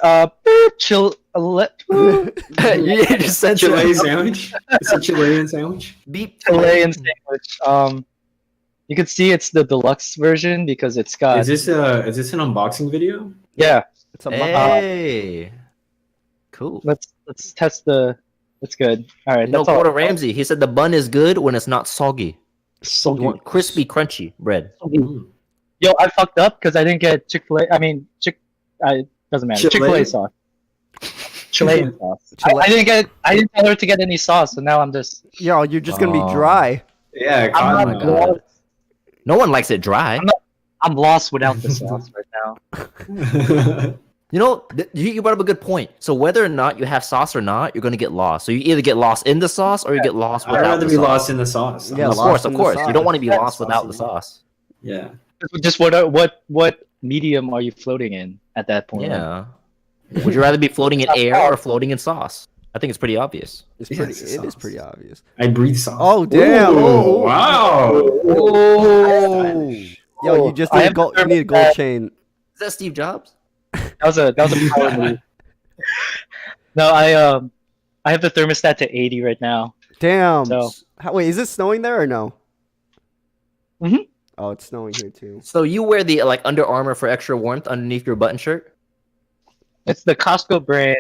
chill. Yeah, just censor Chilean it. sandwich. It's a Chilean sandwich. Beep. Chilean sandwich. You can see it's the deluxe version because it's got Is this an unboxing video? yeah. It's a Hey. Cool. Let's test the. It's good. All right. No, That's all. Gordon Ramsay. He said the bun is good when it's not soggy. So You want crispy, crunchy bread. Mm. Yo, I fucked up because I didn't get Chick-fil-A. I mean, doesn't matter. Chilean? Chick-fil-A sauce. Chilean sauce. Chile- I didn't tell her to get any sauce, so now I'm just. Yo, you're just gonna be Oh. dry. Yeah, I'm cotton not mouth. God. No one likes it dry. I'm lost without the sauce right now. You know, you brought up a good point. So whether or not you have sauce or not, you're gonna get lost. So you either get lost in the sauce or you get lost I'd without rather the be sauce. lost in the sauce. Yeah, Of lost course, in of the course. You sauce. don't want to be That's lost without the saucy. sauce. Yeah. Just what medium are you floating in at that point? Yeah. Would you rather be floating in air or floating in sauce? I think it's pretty obvious. It's Yeah, pretty. it's a It is sauce. pretty obvious. I breathe sauce. Oh damn! Ooh, Oh, wow. oh. Yo, you just I need a have gold. to You need a thermostat. gold chain. Is that Steve Jobs? That was a power move. No, I have the thermostat to 80 right now. Damn. So Wait, is it snowing there or no? Mhm. Oh, it's snowing here too. So you wear the like Under Armour for extra warmth underneath your button shirt? It's the Costco brand.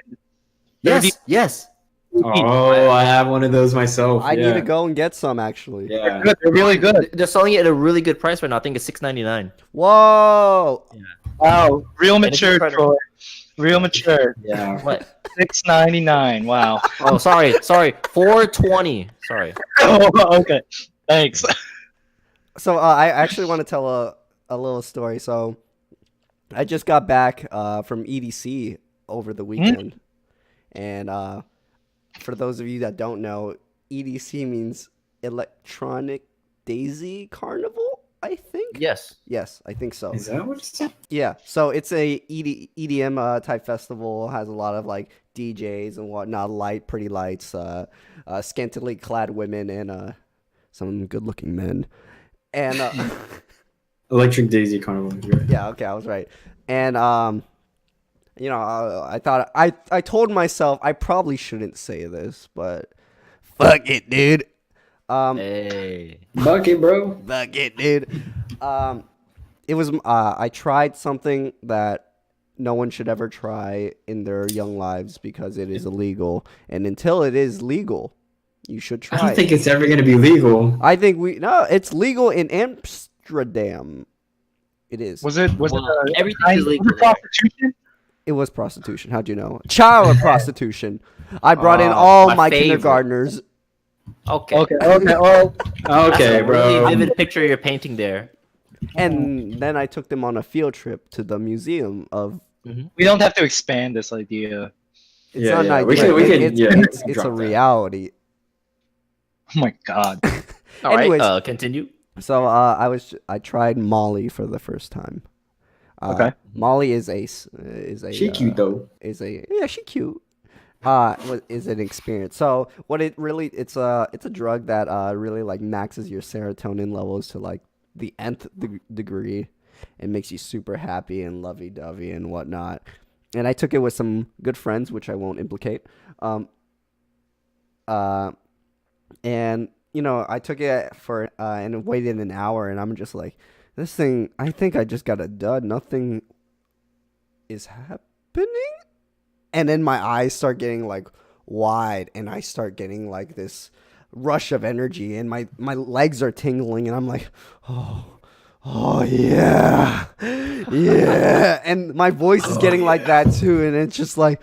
Yes, yes. Oh, I have one of those myself. I need yeah. to go and get some actually. Yeah. Good, they're really good. They're selling it at a really good price right now. I think it's $6.99. Whoa! Wow, real And if you mature, try to- Troy. Real mature. Yeah. What? $6.99. Wow. Oh, sorry, $4.20. Sorry. Oh, okay. Thanks. So I actually want to tell a little story. So I just got back from EDC over the weekend, and for those of you that don't know, EDC means Electronic Daisy Carnival, I think. Yes. Yes, I think so. Is that what it said? Yeah, so it's a EDM type festival. Has a lot of like DJs and whatnot, pretty lights, scantily clad women, and some good-looking men. And Electric Daisy Carnival. Right. yeah, okay, I was right. And you know, I thought I told myself I probably shouldn't say this, but fuck it, dude. Hey. Bucket, bro. Fuck it, dude. It was I tried something that no one should ever try in their young lives because it is illegal, and until it is legal, you should try. I don't think it's ever going to be legal. I think it's legal in Amsterdam. It is. Was it Everything is legal. prostitution? It was prostitution. How'd you know? Child prostitution. I brought in Oh, all my my favorite. kindergartners. Okay. Okay. Well, That's Okay, a bro. really vivid picture you're painting there. And then I took them on a field trip to the museum of. we don't have to expand this idea. It's Yeah, not yeah. an We idea. can- we can- it's, yeah, it's, drop it's a that. reality. Oh my god. All right. Anyways. Continue. So I tried Molly for the first time. Okay. Molly is a She cute though. She cute. Is an experience. So what it really it's a drug that really like maxes your serotonin levels to like the nth degree and makes you super happy and lovey dovey and whatnot. And I took it with some good friends, which I won't implicate. And you know I took it for and waited an hour, and I'm just like, this thing. I think I just got a dud. Nothing is happening. And then my eyes start getting like wide, and I start getting like this rush of energy, and my legs are tingling, and I'm like, oh yeah, yeah. And my voice is getting like that too, and it's just like,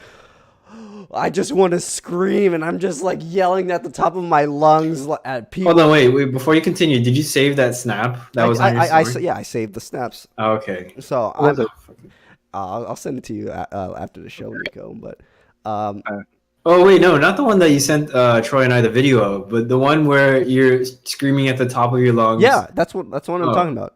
I just want to scream, and I'm just like yelling at the top of my lungs at people. Hold on, wait. Before you continue, did you save that snap? That was on your story? I saved the snaps. Oh, okay. So was it? I'll send it to you after the show, Niko. But Oh wait, no, not the one that you sent Troy and I the video of, but the one where you're screaming at the top of your lungs. yeah, that's what I'm Oh. talking about.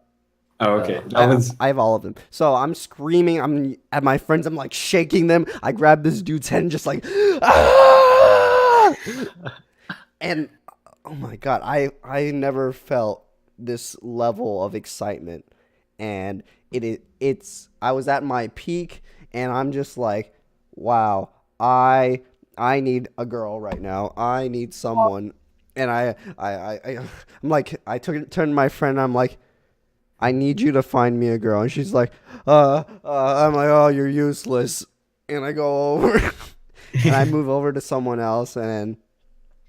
Oh, okay. That was. I have all of them. So I'm screaming. I'm at my friends. I'm like shaking them. I grab this dude's head and just like, ah! And oh my god, I never felt this level of excitement, and it's I was at my peak, and I'm just like, wow, I need a girl right now. I need someone, and I'm like, turned to my friend. I'm like, I need you to find me a girl. And she's like, I'm like, oh, you're useless. And I go over and I move over to someone else, and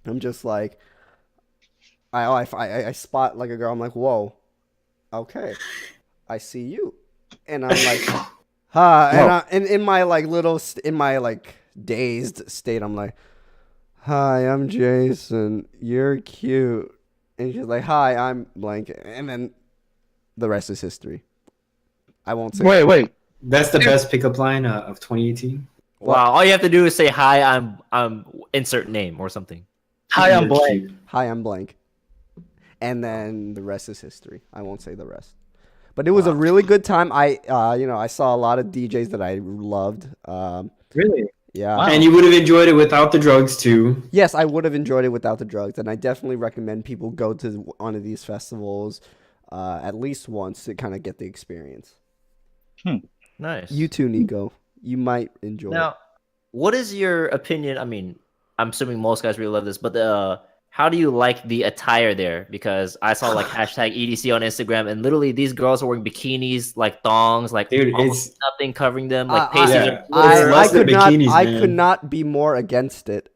I'm just like, I spot like a girl. I'm like, whoa, okay, I see you. And I'm like, and in my like in my like dazed state, I'm like, hi, I'm Jason. You're cute. And she's like, hi, I'm blank. And then the rest is history. I won't say. Wait. That's the best pickup line of 2018. Wow. All you have to do is say hi. I'm insert name or something. Hi, I'm You're blank. cute. Hi, I'm blank. And then the rest is history. I won't say the rest. But it was a really good time. I saw a lot of DJs that I loved. Really? Yeah. Wow. And you would have enjoyed it without the drugs too. Yes, I would have enjoyed it without the drugs, and I definitely recommend people go to one of these festivals at least once to kind of get the experience. Nice. You too, Niko. You might enjoy it. Now, what is your opinion? I mean, I'm assuming most guys really love this, but how do you like the attire there? Because I saw like hashtag EDC on Instagram, and literally these girls are wearing bikinis, like thongs, like Dude, almost nothing covering them, like I- pasties yeah. are It's blurred. less than bikinis, I man. could not be more against it.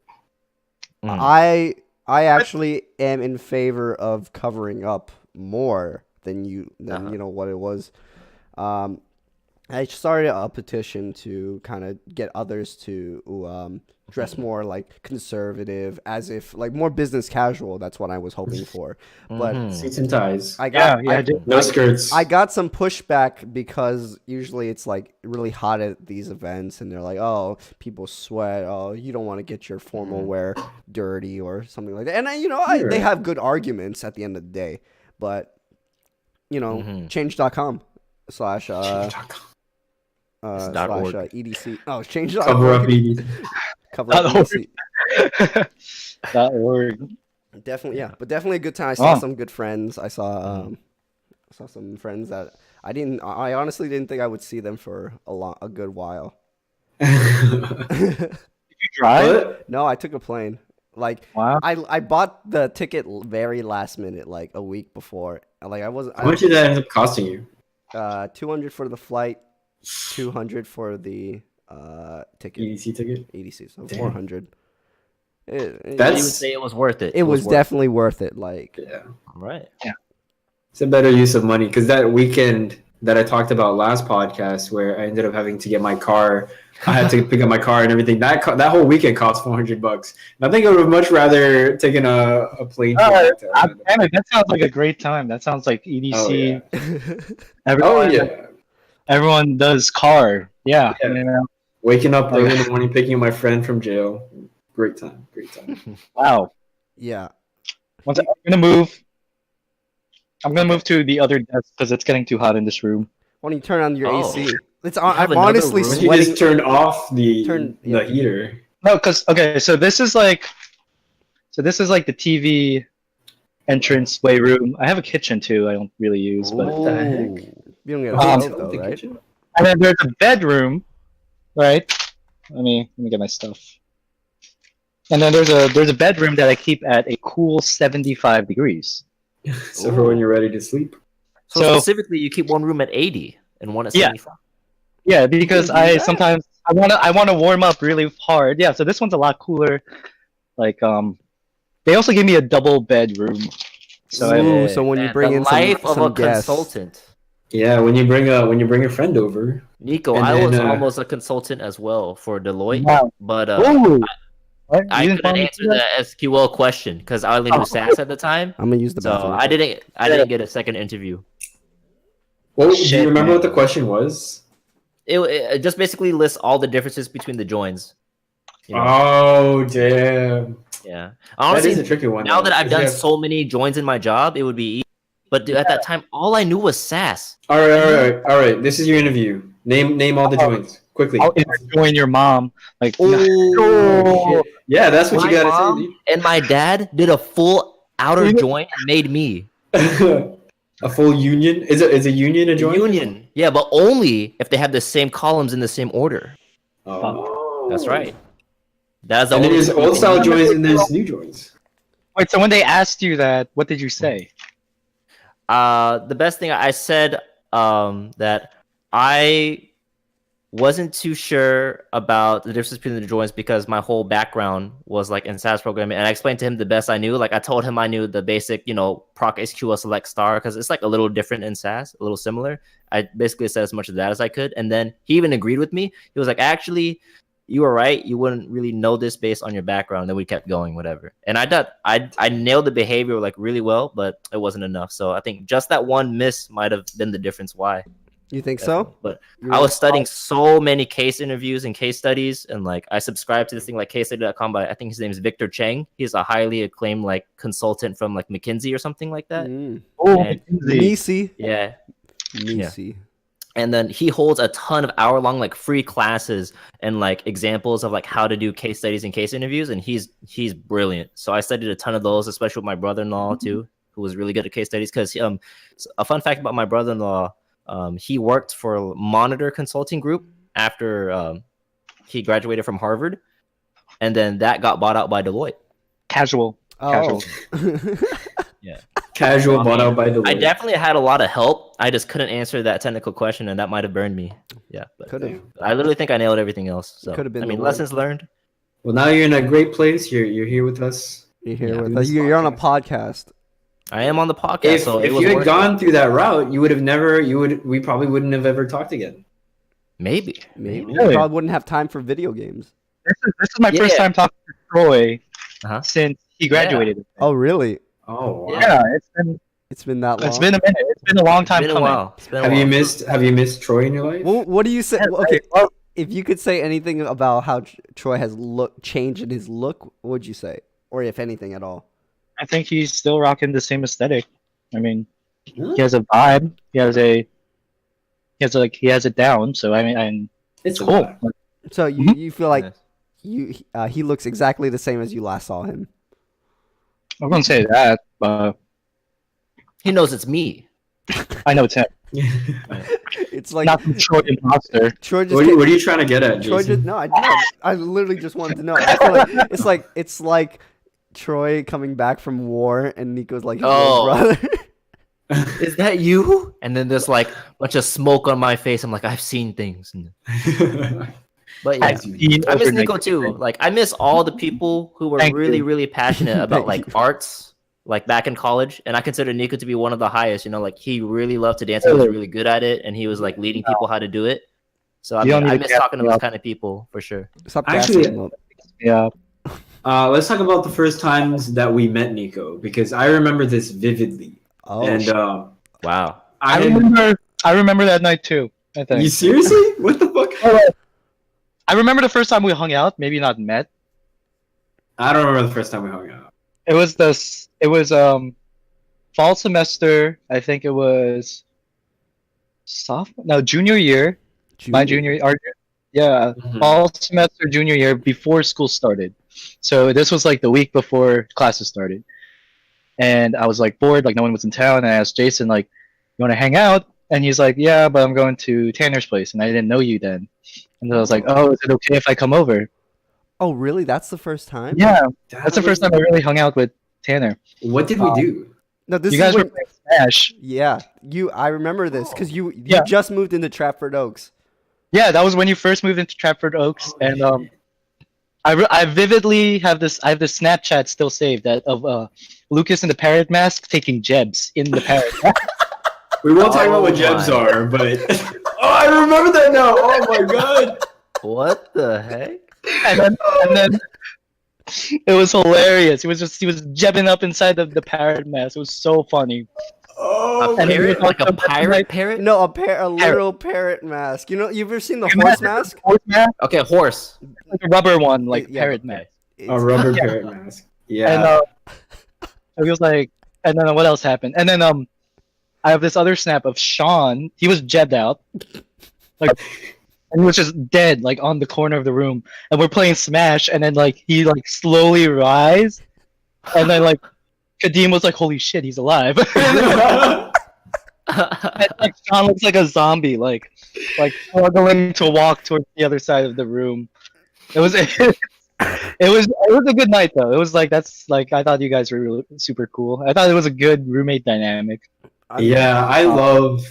Mm. I actually am in favor of covering up more than you know what it was. I started a petition to kind of get others to dress more like conservative, as if like more business casual. That's what I was hoping for. But Suits and ties. I got Yeah, I did. No skirts. I got some pushback because usually it's like really hot at these events and they're like, oh, people sweat. Oh, you don't want to get your formal wear dirty or something like that. And they have good arguments at the end of the day. But, change.com slash EDC. Oh, it's change.org. Cover up EDC. Cover up EDC. .org. Definitely, yeah. But definitely a good time. I saw some good friends. I saw some friends that I honestly didn't think I would see them for a good while. Did you drive? What? No, I took a plane. Like, Wow. I bought the ticket very last minute, like a week before. Like How much did that end up costing you? $200 for the flight, $200 for the ticket, EDC ticket? EDC, so Damn. $400. You would That's say it was worth it. It was worth definitely worth it. Like, yeah. right. It's a better use of money because that weekend that I talked about last podcast, where I ended up having to get my car, I had to pick up my car and everything. That whole weekend cost $400. And I think I would have much rather taken a plane trip. Damn it, that sounds like a great time. That sounds like EDC. Oh yeah. Everyone does car. Yeah. Yeah. You know? Waking up early in the morning, picking up my friend from jail. Great time. Great time. Wow. yeah. I'm gonna move. I'm gonna move to the other desk because it's getting too hot in this room. Why don't you turn on your Oh. AC? It's have I'm another honestly room? You sweating. just turned off the Yeah. heater. No, because okay, so this is like the TV entrance way room. I have a kitchen too. I don't really use, but What the heck? You don't get a Um, stove though, right? Kitchen? and then there's a bedroom, right? Let me get my stuff. And then there's a bedroom that I keep at a cool 75 degrees. So for when you're ready to sleep. So, So- specifically, you keep one room at 80 and one at Yeah. 75. Yeah, because You can do I that. sometimes I wanna warm up really hard. Yeah, so this one's a lot cooler. Like they also give me a double bedroom. So Ooh, so when you Man, bring the in some life of some a guests, consultant. Yeah, when you bring a friend over. Nico, And I then, was almost a consultant as well for Deloitte, Wow. but Ooh. What? I You didn't couldn't find me answer for that? the SQL question because I only knew SAS at the time. I'm gonna use the So bathroom. I didn't get a second interview. Well, do Shit, you remember man. what the question was? It just basically lists all the differences between the joins. You know? Oh damn. Yeah. That is Honestly, a tricky one. now though, that I've 'cause done you have- so many joins in my job, it would be easy. But dude, at that time, all I knew was SAS. All right. This is your interview. Name all the joints quickly. I'll join your mom. Like Oh, shit. Yeah, that's what My you gotta mom and my dad did a full outer joint and made me. say. A full union? Is a union a joint? Union. Yeah, but only if they have the same columns in the same order. Oh, That's right. That's the And then only there's old style joints and there's new joints. wait, so when they asked you that, what did you say? The best thing I said that I wasn't too sure about the difference between the joints because my whole background was like in SAS programming, and I explained to him the best I knew. Like I told him I knew the basic, proc SQL select star because it's like a little different in SAS, a little similar. I basically said as much of that as I could, and then he even agreed with me. He was like, "Actually, you were right. You wouldn't really know this based on your background." And then we kept going, whatever. And I nailed the behavior like really well, but it wasn't enough. So I think just that one miss might have been the difference why. You think so? But I was studying so many case interviews and case studies, and like I subscribed to this thing like casestudy.com by I think his name is Victor Cheng. He's a highly acclaimed like consultant from like McKinsey or something like that. Oh, And- Nisi. Yeah. Nisi. And then he holds a ton of hour-long like free classes and like examples of like how to do case studies and case interviews, and he's brilliant. So I studied a ton of those, especially with my brother-in-law too, who was really good at case studies. Because a fun fact about my brother-in-law, he worked for a Monitor Consulting Group after he graduated from Harvard, and then that got bought out by Deloitte. casual. Oh. Casual bought out by the I way. definitely had a lot of help. I just couldn't answer that technical question, and that might have burned me. Yeah, but Could have. I literally think I nailed everything else. So Could've been I the mean, word. lessons learned. Well, now you're in a great place. You're here with us. You're here Yeah. with Doing us. this You're on a podcast. I am on the podcast, If, so if it was you had worth gone through that route, you would have never. We probably wouldn't have ever talked again. Maybe. Maybe. Really? You probably wouldn't have time for video games. This is my first Yeah. time talking to Troy Uh-huh. since he graduated. Oh, really? Oh, wow. Yeah, It's been that long. it's been a minute. It's been a long It's time been a coming. while. It's been a Have while. you missed Troy in your life? Well, what do you say? Yeah, Okay, well- if you could say anything about how Troy has changed in his look, what would you say? Or if anything at all? I think he's still rocking the same aesthetic. I mean, Huh? he has a vibe. He has it down. So I mean, It's cool. cool. So you, Mhm. you feel like Nice. he looks exactly the same as you last saw him. I wouldn't say that, but He knows it's me. I know it's him. It's like Not the Troy imposter. Troy just. What are you trying to get at, Troy Jason? just no, I literally just wanted to know. I feel like it's like Troy coming back from war and Nico's like his little Oh. brother. Is that you? And then there's like a bunch of smoke on my face. I'm like, I've seen things. But yeah, I've seen I miss overnight Niko too. Like I miss all the people who were Thank really, you. really passionate about Thank like arts, like back in college. And I consider Niko to be one of the highest. You know, like he really loved to dance. He was Really? really good at it, and he was like leading people how to do it. So I You don't mean, I need to miss gas talking to me those up. kind of people for sure. Stop Actually- gassing him up. Yeah. Let's talk about the first times that we met Niko because I remember this vividly. Oh, And Wow. I remember that night too. I think. You seriously? What the fuck? I remember the first time we hung out. Maybe not met. I don't remember the first time we hung out. It was fall semester. I think it was junior year. My junior yeah, Mhm. fall semester junior year before school started. So this was like the week before classes started. And I was like bored, like no one was in town, and I asked Jason like, "You want to hang out?" And he's like, "Yeah, but I'm going to Tanner's place." And I didn't know you then. And I was like, "Oh, is it okay if I come over?" Oh, really? That's the first time? Yeah, that's the first time I really hung out with Tanner. What did we do? No, this You is guys were when, playing Smash. yeah. I remember this because you Yeah. just moved into Trafford Oaks. Yeah, that was when you first moved into Trafford Oaks, and I vividly have this. I have this Snapchat still saved of Lucas in the parrot mask taking jebs in the parrot mask. We won't talk about what Oh jebs my. are, but oh, I remember that now. Oh my god. What the heck? and then it was hilarious. He was jebbing up inside the parrot mask. It was so funny. Oh, And it was Parrot? Like a also- pirate parrot? No, a literal parrot mask. You know, you've ever seen the horse mask? Horse mask, Okay, horse. like a rubber one, like Yeah, parrot okay. mask. a It's- rubber Yeah. parrot mask. Yeah. And so he was like, and then what else happened? And then I have this other snap of Sean. He was jebbed out, like, and he was just dead, like on the corner of the room. And we're playing Smash, and then like he like slowly rise, and then like Kadeem was like, "Holy shit, he's alive!" And, like Sean looks like a zombie, like struggling to walk towards the other side of the room. It was a good night though. It was like I thought you guys were really super cool. I thought it was a good roommate dynamic. Yeah, I love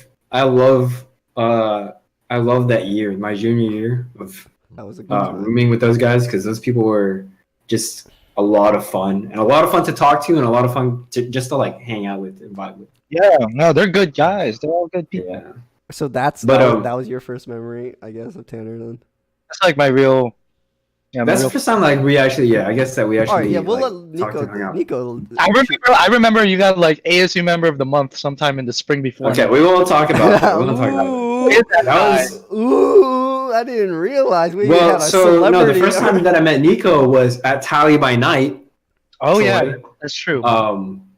that year, my junior year of That was a good time. rooming with those guys because those people were just a lot of fun and a lot of fun to talk to and a lot of fun to like hang out with and vibe with. Yeah, no, they're good guys. They're all good people. Yeah. So that was your first memory, I guess, of Tanner then. That's like my real. Yeah, my That's the real. first time like we actually I guess that we actually All right, yeah, we'll like, let talked and hung out. Nico. I remember you got like ASU member of the month sometime in the spring before. Okay, we won't talk about that. We won't talk about Ooh, that. That was ooh, I didn't realize we well. had a So no, the celebrity. first time that I met Niko was at Tally by Night. Oh yeah, Troy. that's true.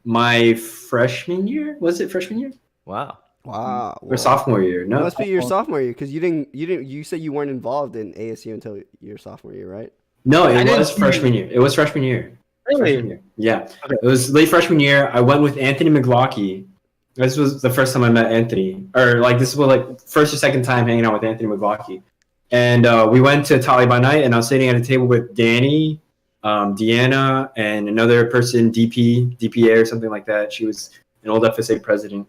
My freshman year, was it freshman year Wow. Wow. or sophomore year? It No, must be your sophomore year because you said you weren't involved in ASU until your sophomore year, right? no, I it didn't was see- freshman year. It was freshman year. Freshman Really? year. Yeah, Okay. it was late freshman year. I went with Anthony McLaughlin. This was the first time I met Anthony, or like this was like first or second time hanging out with Anthony McLaughlin. And we went to Tally by Night, and I was sitting at a table with Danny, Deanna, and another person, DPA or something like that. She was an old FSA president.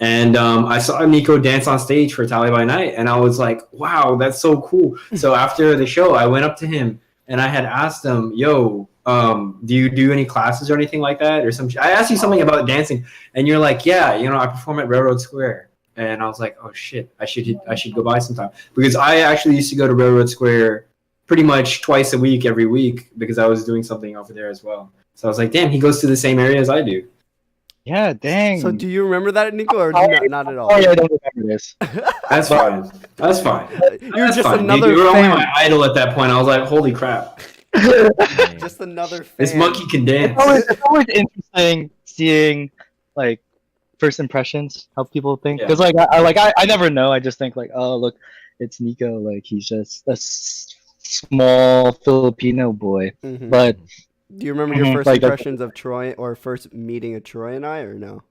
And I saw Niko dance on stage for Tally by Night, and I was like, wow, that's so cool. So after the show, I went up to him, and I had asked him, yo, do you do any classes or anything like that? Or I asked you something about dancing, and you're like, yeah, I perform at Railroad Square. And I was like, oh, shit, I should go by sometime. Because I actually used to go to Railroad Square pretty much twice a week, every week, because I was doing something over there as well. So I was like, damn, he goes to the same area as I do. Yeah, dang. So do you remember that, Niko, or not at all? Oh, yeah, I don't remember this. That's fine. That's fine. You're That's just fine. another You were only fan. my idol at that point. I was like, holy crap. Just another fan. This monkey can dance. It's always interesting seeing like first impressions, how people think. Yeah. Because I never know. I just think like, oh look, it's Niko. Like he's just a small Filipino boy. Mhm. But Do you remember your Mhm, first like, impressions of Troy, or first meeting of Troy and I, or no?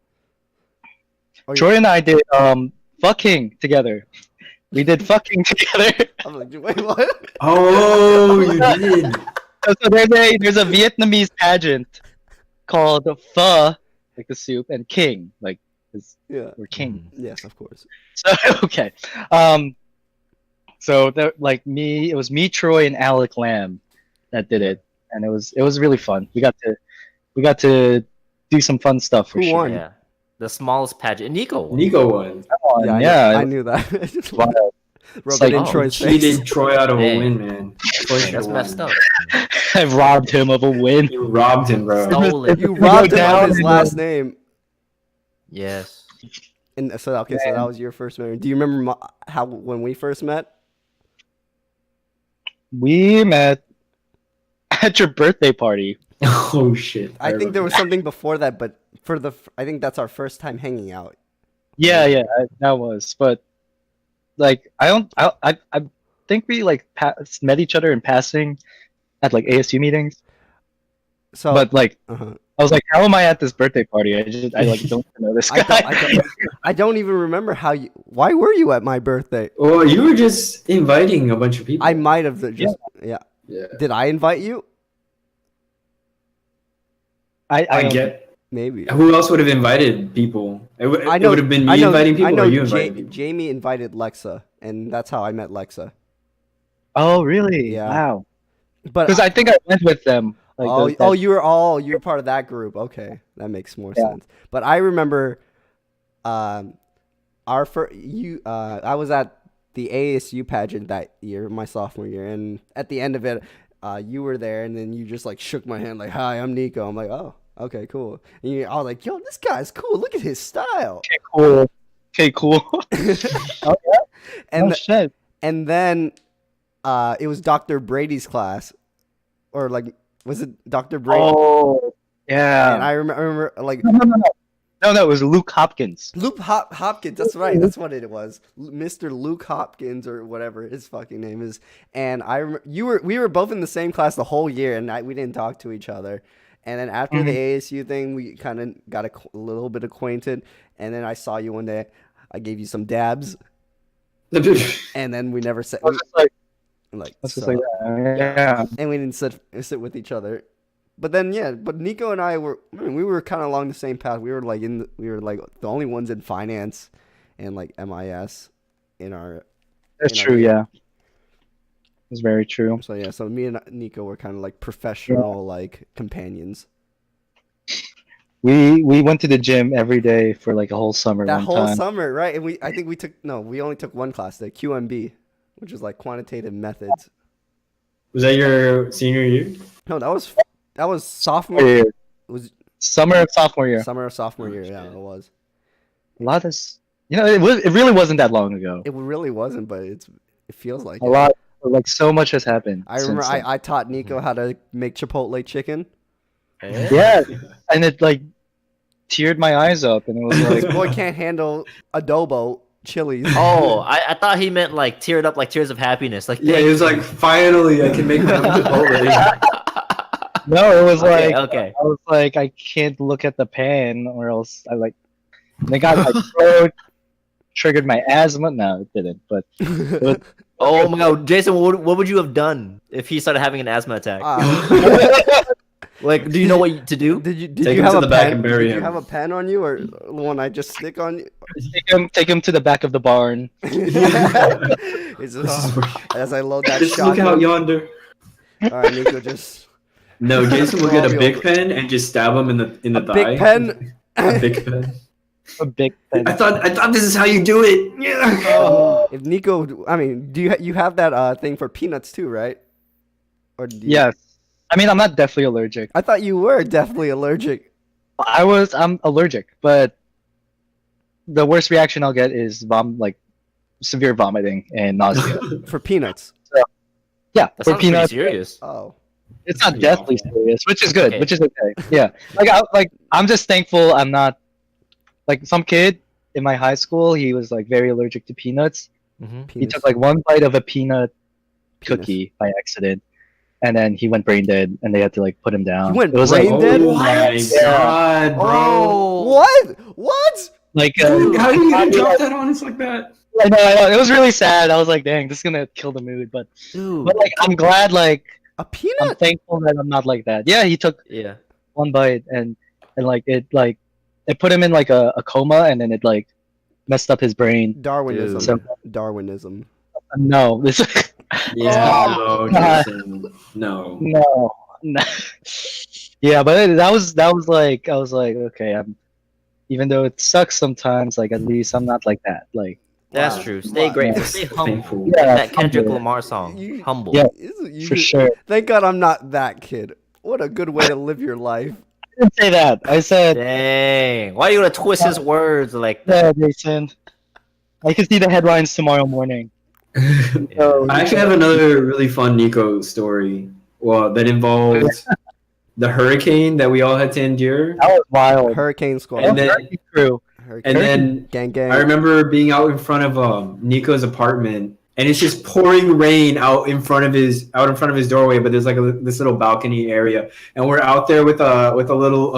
Or Troy and I did fucking together. We did fucking together. I'm like, wait, what? Oh, you did. So there's a Vietnamese pageant called Pho, like the soup, and King, like 'cause Yeah. we're king. Yes, of course. So okay, so it was me, Troy, and Alec Lamb that did it, and it was really fun. We got to do some fun stuff for Who sure. won? Yeah. The smallest pageant. Niko won. Nico won. Come on, Yeah, yeah, I knew that. I just Wow. rubbed like, it in oh, Troy's face. Cheated Troy out of a Dang. win, man. Troy Man, should've that's won. messed up. I robbed him of a win. You robbed him, bro. Stole it. You We go robbed him down of his and last name. Yes. And so okay, so that was your first memory. Do you remember how when we first met? We met at your birthday party. Oh shit. I think there was something before that, but I think that's our first time hanging out. Yeah, that was. But like, I think we like met each other in passing at like ASU meetings. So, But like, uh-huh. I was like, how am I at this birthday party? I like don't know this guy. I don't even remember why were you at my birthday? Well, you were just inviting a bunch of people. I might have just yeah. Yeah. Did I invite you? I get. Maybe. Who else would have invited people? It would have been me inviting people, or you inviting people. Jamie invited Lexa, and that's how I met Lexa. Oh really? Yeah. Wow. But Because I think I went with them. Like, you were part of that group. Okay, that makes more sense. But I remember, I was at the ASU pageant that year, my sophomore year, and at the end of it, you were there, and then you just like shook my hand, like, "Hi, I'm Niko." I'm like, "Oh, okay, cool." And I was like, "Yo, this guy's cool. Look at his style." Okay, cool. Oh yeah. And Shit. and then, it was Dr. Brady's class, or like. Was it Dr. Brady? Oh, yeah. And I remember like No, it was Luke Hopkins. Luke Hopkins. That's right. That's what it was. Mr. Luke Hopkins or whatever his fucking name is. And I remember we were both in the same class the whole year, and we didn't talk to each other. And then after the ASU thing, we kind of got a little bit acquainted. And then I saw you one day. I gave you some dabs, and then we never said. I was just like, Yeah. And we didn't sit with each other. But then but Niko and I we were kind of along the same path. We were like the only ones in finance and like MIS in our. That's true. Yeah. It's very true. So yeah, so me and Niko were kind of like professional like companions. We went to the gym every day for like a whole summer. That one whole time. summer, right? And we only took one class, the QMB, which is like quantitative methods. Was that your senior year? No, that was sophomore. Yeah. It was Summer of sophomore year. summer of sophomore year. Yeah, it was. A lot of, it really wasn't that long ago. It really wasn't, but it feels like A lot, like so much has happened. I remember since then. I taught Niko how to make Chipotle chicken. Yeah, and it like teared my eyes up, and it was This like, boy can't handle adobo chilies. Oh, I thought he meant like teared up like tears of happiness. Like Yeah, he was like, finally, I can make my own Chipotle. no, it was okay, like, okay. I was like, I can't look at the pan, or else I like, they got my throat. triggered my asthma. No, it didn't. But was- Oh my god, Jason, what would you have done if he started having an asthma attack? Like, do you know what to do? Did Take you him have to a the back pen? and bury Did you him. have a pen on you, or the one I just stick on you? take him to the back of the barn. It's This just, is where- as I load that Just look shotgun. out yonder. All right, Nico, just No, Jason will get a Roll big over. pen and just stab him in the a thigh. big pen. A big pen. A big pen. I thought this is how you do it. Yeah. If Nico, I mean, do you have that thing for peanuts too, right? Or do you, Yes. I mean, I'm not deathly allergic. I thought you were definitely allergic. I'm allergic, but the worst reaction I'll get is severe vomiting and nausea. For peanuts. Yeah, That for sounds pretty peanuts. serious. Oh. It's not pretty deathly awful. serious, which is good, Okay. which is okay. Yeah, I'm just thankful I'm not like some kid in my high school. He was like very allergic to peanuts. Mm-hmm. He took like one bite of a peanut cookie by accident, and then he went brain dead, and they had to like put him down. He went it was brain like, dead? Oh my Yeah. god, bro. Oh, What? What? like Dude, how are you gonna I drop that on us like that? know. It was really sad. I was like, dang, this is gonna kill the mood. But dude. like, I'm glad. Like, A I'm peanut? thankful that I'm not like that. Yeah, he took Yeah. one bite and it put him in like a coma, and then it like messed up his brain. Darwinism. Dude. Darwinism. No, this Yeah, Oh, no, God. Jason. No. no. Yeah, but that was like I was like, okay, even though it sucks sometimes, like at least I'm not like that. Like, That's Wow. true. Stay Wow. grateful. Stay humble. Thankful. Yeah. Like that Kendrick humble. Lamar song. You- Humble. Yeah. You- for sure. Thank God I'm not that kid. What a good way to live your life. I didn't say that. I said, Dang. Why are you gonna twist his words like that? yeah, Jason. I can see the headlines tomorrow morning. So, I actually have another really fun Nico story. Well, that involves the hurricane that we all had to endure. that was wild. Hurricane Squad. And then- Hurricane crew. Hurricane. And then gang gang. I remember being out in front of Nico's apartment, and it's just pouring rain out in front of his doorway. But there's like this little balcony area, and we're out there with a little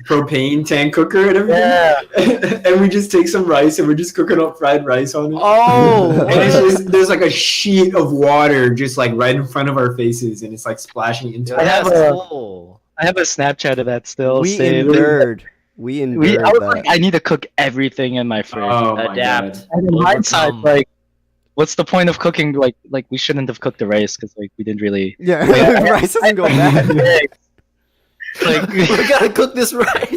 propane tank cooker and everything. Yeah. And we just take some rice and we're just cooking up fried rice on it. Oh, And it's just, there's like a sheet of water just like right in front of our faces, and it's like splashing into I have us. That's a- cool. I have a Snapchat of that still. we saved. endured. We endured I was that. like, I need to cook everything in my fridge. Oh my Adapt. god. And in hindsight, Overcome. like, what's the point of cooking? Like we shouldn't have cooked the rice because like we didn't really. Yeah, Yeah. rice doesn't go bad. Like, We gotta cook this right.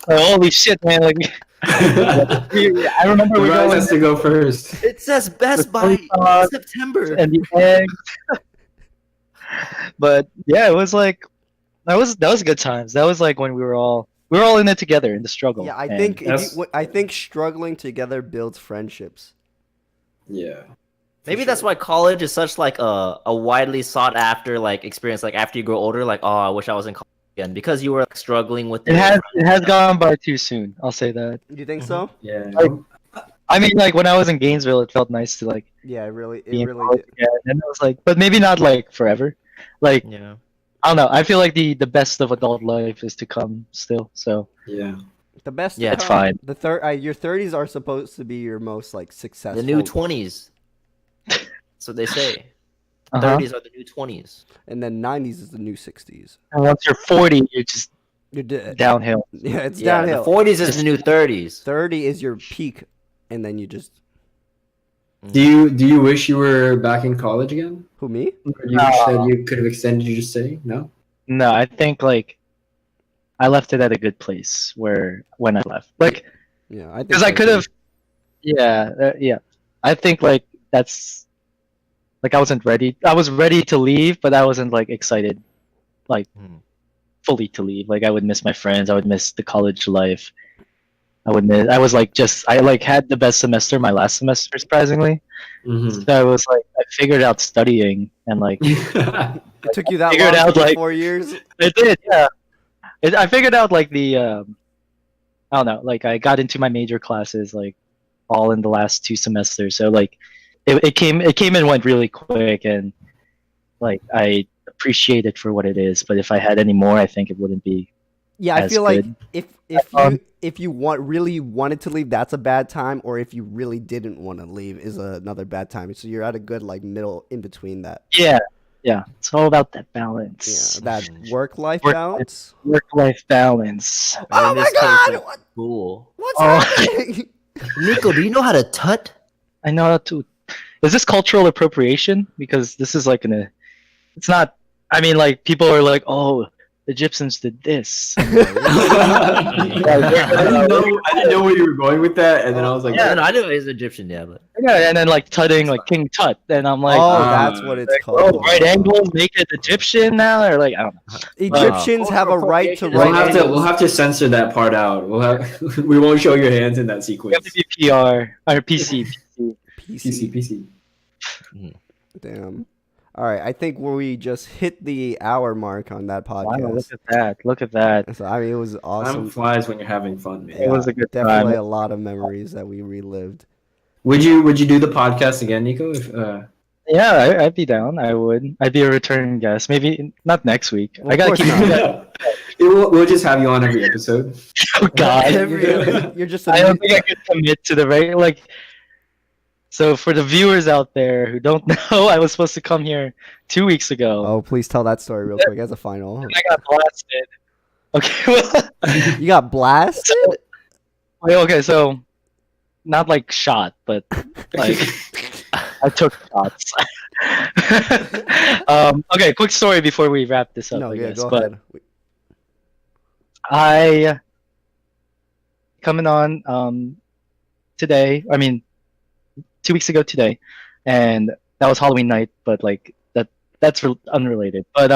holy shit, man! Like, I remember The we rice going has to go first. It says Best The Buy soy sauce September. and the eggs. But yeah, it was like that was good times. That was like when we were all in it together in the struggle. Yeah, I And think that's- I think struggling together builds friendships. Yeah. Maybe that's why college is such like a widely sought after like experience. Like after you grow older, like I wish I was in college again because you were like, struggling with it has gone by too soon. I'll say that. You think so? Yeah. Like, I mean, like when I was in Gainesville, it felt nice to like Yeah, it really be in did. college again. And I was like, but maybe not like forever. Like Yeah. I don't know. I feel like the best of adult life is to come still. So Yeah. The best. Yeah, it's fine. Your 30s are supposed to be your most like successful. The new 20s. That's what they say. Uh-huh. 30s are the new 20s. and then 90s is the new 60s. And once you're 40, you're just You're dead. downhill. Yeah, it's Yeah, downhill. the 40s is the new 30s. 30 is your peak, and then you just Do you wish you were back in college again? who me? Or do you wish that you could have extended your stay? No. No, I think like I left it at a good place when I left. Like Yeah, I think because I so, could too. have. Yeah. I think like that's like I wasn't ready. I was ready to leave, but I wasn't like excited, like Hmm. fully to leave. Like I would miss my friends. I would miss the college life. I would miss. I was like I like had the best semester my last semester, surprisingly. Mm-hmm. So I was like I figured out studying and like It took you that figured long? out, to do like- 4 years? it did, yeah. I figured out like the I don't know, like I got into my major classes like all in the last 2 semesters. So like it came and went really quick, and like I appreciate it for what it is. But if I had any more, I think it Yeah, I as feel like good. if you really wanted to leave, that's a bad time, or if you really didn't want to leave is another bad time. So you're at a good like middle in between that. Yeah, yeah. It's all about that Yeah, balance. that work-life Work balance. work-life balance. And Oh in my this case, God! it's cool. What's Oh, happening? Nico, do you know how to tut? I know how to. Is this cultural appropriation? Because this is like it's not. I mean, like people are like, oh, the Egyptians did this. And, like, I didn't know where you were going with that, and then I was like, Yeah, no, I knew it was Egyptian, yeah, but yeah, and then like tutting, like King Tut, and I'm like, Oh, that's what it's like, called. oh, right angle, make it Egyptian now, or like I don't know. Egyptians have a right to Cultural right appropriation is- we'll have to censor that part out. We won't show your hands in that You have sequence. to be PR or PC. PC, PC. Damn. All right, I think we just hit the hour mark on that Wow, podcast. look at that! Look at that! So, I mean, it was Time awesome. flies when you're having fun, man. It was a good Definitely time. a lot of memories that we relived. Would you do the podcast again, Nico? If, Yeah, I'd be down. I would. I'd be a return guest. Maybe not next week. Well, I of gotta course keep. not. we'll just have you on every episode. Oh God! You're just a I don't think I could commit to the right like. So for the viewers out there who don't know, I was supposed to come here 2 weeks ago. Oh, please tell that story real quick as a final. And I got blasted. Okay, well, You got blasted? wait, okay, so not like shot, but like I took shots. Okay, quick story before we wrap this up. No, I yeah, guess. go But ahead. I coming on today. I mean, 2 weeks ago today, and that was Halloween night. But like that's unrelated. But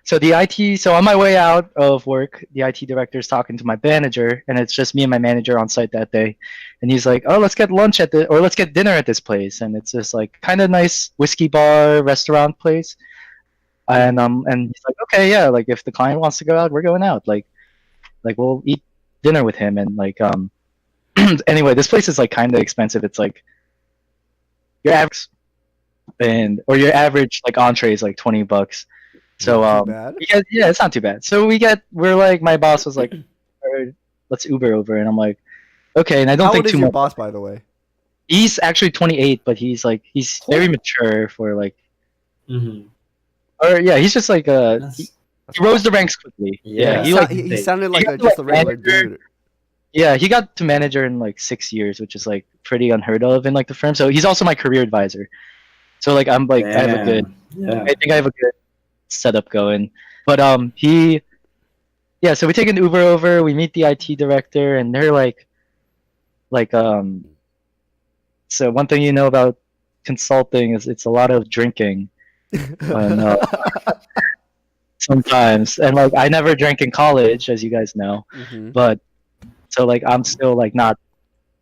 so the IT. So on my way out of work, the IT director is talking to my manager, and it's just me and my manager on site that day. And he's like, "Oh, let's get lunch or let's get dinner at this place." And it's this like kind of nice whiskey bar restaurant place. And he's like, "Okay, yeah, like if the client wants to go out, we're going out. Like we'll eat dinner with him." And like anyway, this place is like kind of expensive. It's like your average or your average like entree is like $20. So Not too bad. yeah, it's not too bad. So we're like, my boss was like, "All right, let's Uber over," and I'm like, okay. And I don't How think old is too your much. boss, by the way? He's actually 28, but he's very mature for like, Mm-hmm. or yeah, he's just like he rose the ranks quickly. Yeah. he like He sounded like got to, just a like, regular manager. dude. Yeah, he got to manager in like 6 years, which is like pretty unheard of in like the firm. So he's also my career advisor. So like I'm like I have a good. Yeah. I think I have a good setup going. But so we take an Uber over, we meet the IT director, and they're like so one thing you know about consulting is it's a lot of drinking. And, sometimes. And like I never drank in college, as you guys know. Mhm. But so like I'm still like not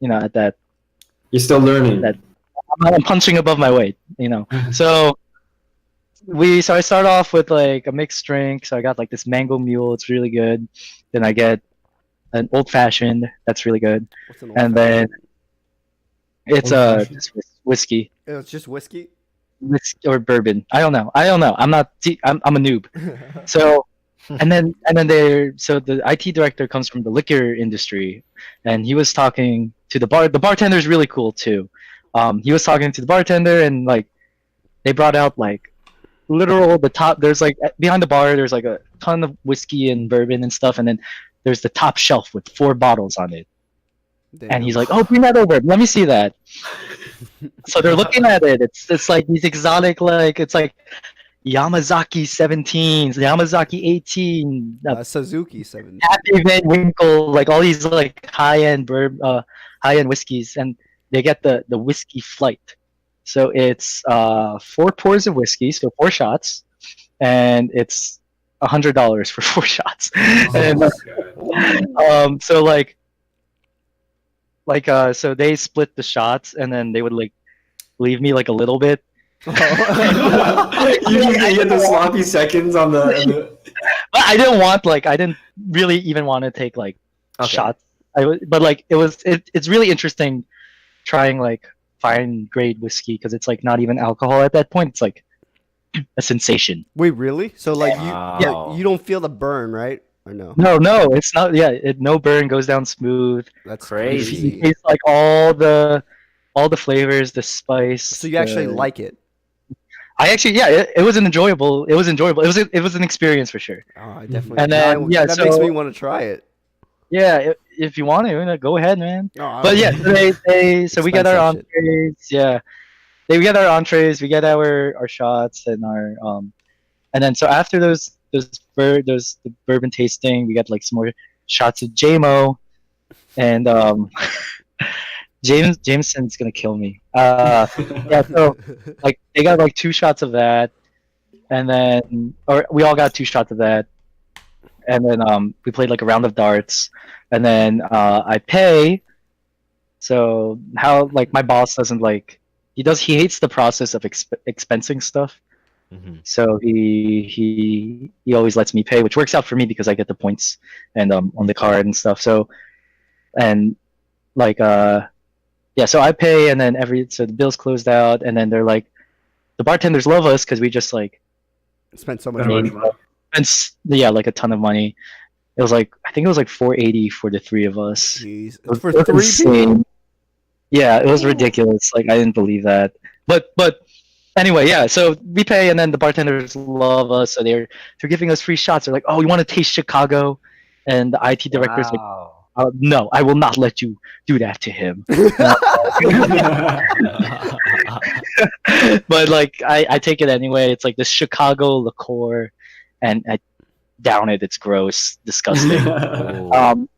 at that You're still learning. I'm punching above my weight, So I start off with like a mixed drink. So I got like this mango mule, it's really good. Then I get an old fashioned, that's really good. What's an And then old-fashioned? it's Old-fashioned? just whiskey. It's just whiskey. Or bourbon. I don't know. I'm not. I'm a noob. So, and then the IT director comes from the liquor industry, and he was talking to the bar. The bartender is really cool too. He was talking to the bartender, and like they brought out like the top. There's like behind the bar. There's like a ton of whiskey and bourbon and stuff, and then there's the top shelf with 4 bottles on it. And he's like, "Oh, bring that over. Let me see that." So they're looking at it. It's like these exotic, like it's like Yamazaki 17s, Yamazaki 18, Suzuki 7. Happy Van Winkle, like all these like high-end high-end whiskeys, and they get the whiskey flight. So it's 4 pours of whiskey, so 4 shots, and it's $100 for 4 shots. And so so they split the shots, and then they would like leave me like a little bit. You get the sloppy seconds on the. But I didn't really even want to take like shots. But like it's really interesting trying like fine grade whiskey because it's like not even alcohol at that point. It's like a sensation. Wait, really? So like Wow. you don't feel the burn, right? Or no? No, it's not. Yeah, no burn, goes down smooth. That's Crazy. You taste like all the flavors, the spice. So you actually like it? I actually, yeah, it was enjoyable. It was enjoyable. It was an experience for sure. Oh, I definitely. And then that makes me want to try it. Yeah, if you want to, go ahead, man. No, I But don't- yeah, so we get our Expensive shit. entrees. Yeah, we get our entrees. We get our shots and our and then so after the bourbon tasting, we get like some more shots of JMO, and Jameson's gonna kill me. Yeah, so like they got like 2 shots of that, and then we all got 2 shots of that, and then we played like a round of darts, and then I pay. So how like my boss doesn't like he hates the process of expensing stuff. So he always lets me pay, which works out for me because I get the points and on the card and stuff. So and like yeah, so I pay, and then so the bill's closed out, and then they're like, the bartenders love us because we just like Spent so much Spend money. yeah, like a ton of money. It was like I think it was like 480 for the 3 of us. Jeez, It was- for it was 3 people. insane. Yeah, it was ridiculous. Like I didn't believe that. But anyway, yeah. So we pay, and then the bartenders love us. So they're giving us free shots. They're like, "Oh, you want to taste Chicago?" And the IT director's like, "No, I will not let you do that to him." But like I take it anyway. It's like this Chicago liqueur, and I down it. It's gross, disgusting.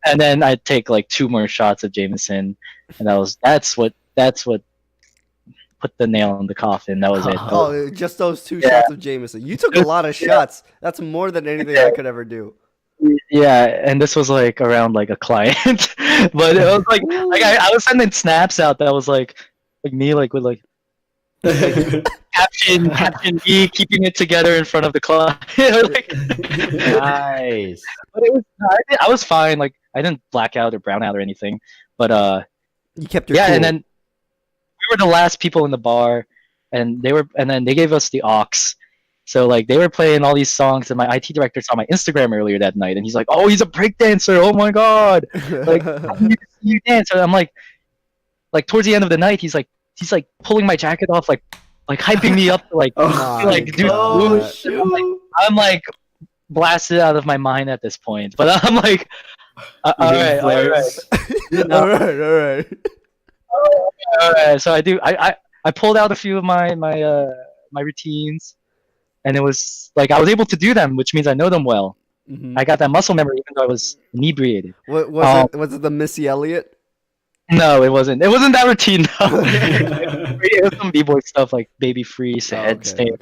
And then I take like 2 more shots of Jameson, and that's what put the nail in the coffin. That was it. Oh, just those 2 Yeah. shots of Jameson. You took a lot of shots. That's more than anything I could ever do. Yeah, and this was like around like a client, but it was like I was sending snaps out that was like me like with like caption me keeping it together in front of the client. Like, Nice. but it was I was fine. Like I didn't black out or brown out or anything. But You kept your yeah, cool. and then we were the last people in the bar, and then they gave us the aux. So like they were playing all these songs, and my IT director saw my Instagram earlier that night, and he's like, "Oh, he's a breakdancer! Oh my god! Like, I need to see you dance!" And I'm like towards the end of the night, he's like pulling my jacket off, like hyping me up to like My like dude, God. I'm like blasted out of my mind at this point. But I'm like, all right. all right. All right, so I pulled out a few of my routines, and it was like I was able to do them, which means I know them well. Mhm. I got that muscle memory even though I was inebriated. What was it? Was it the Missy Elliott? No, it wasn't. It wasn't that routine though. It was some b-boy stuff like baby freeze, head spin.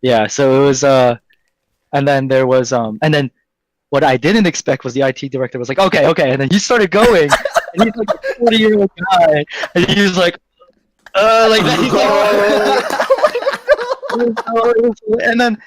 Yeah, so it was and then there was and then what I didn't expect was the IT director was like, okay, and then he started going, and he's like a 40-year-old guy, and he was like that. And then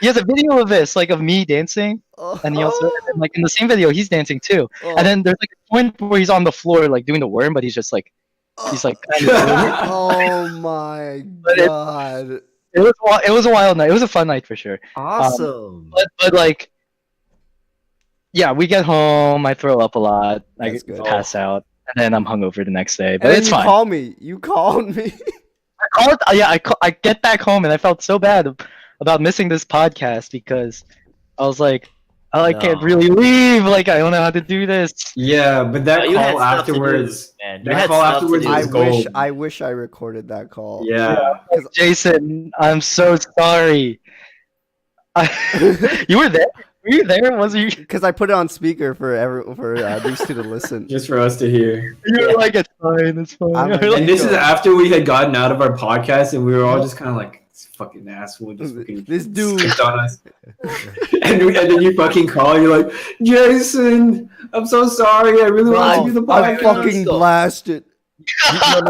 he has a video of this, like of me dancing, and he also like in the same video he's dancing too. And then there's like a point where he's on the floor like doing the worm, but he's just like kind of doing it. Oh my But god! It was a wild night. It was a fun night for sure. Awesome. But like, yeah, we get home. I throw up a lot. I That's good. pass out, and then I'm hungover the next day. But And then it's you fine. call me. You called me. I get back home, and I felt so bad about missing this podcast because I was like, oh, I can't No. really leave. Like, I don't know how to do this. Yeah, but that You had call stuff to do, afterwards, man. You that had call stuff to afterwards do. was gold. I wish I recorded that call. Yeah. Jason, I'm so sorry. You were there? Were you there? Was you? Because I put it on speaker for these 2 to listen. Just for us to hear. You were like, it's fine. It's fine. I'm like, And this is after we had gotten out of our podcast, and we were all just kind of like, this fucking asshole just fucking This dude. skipped on us. and then you fucking call, you're like, Jason, I'm so sorry. I really want to do the I podcast. fucking blasted.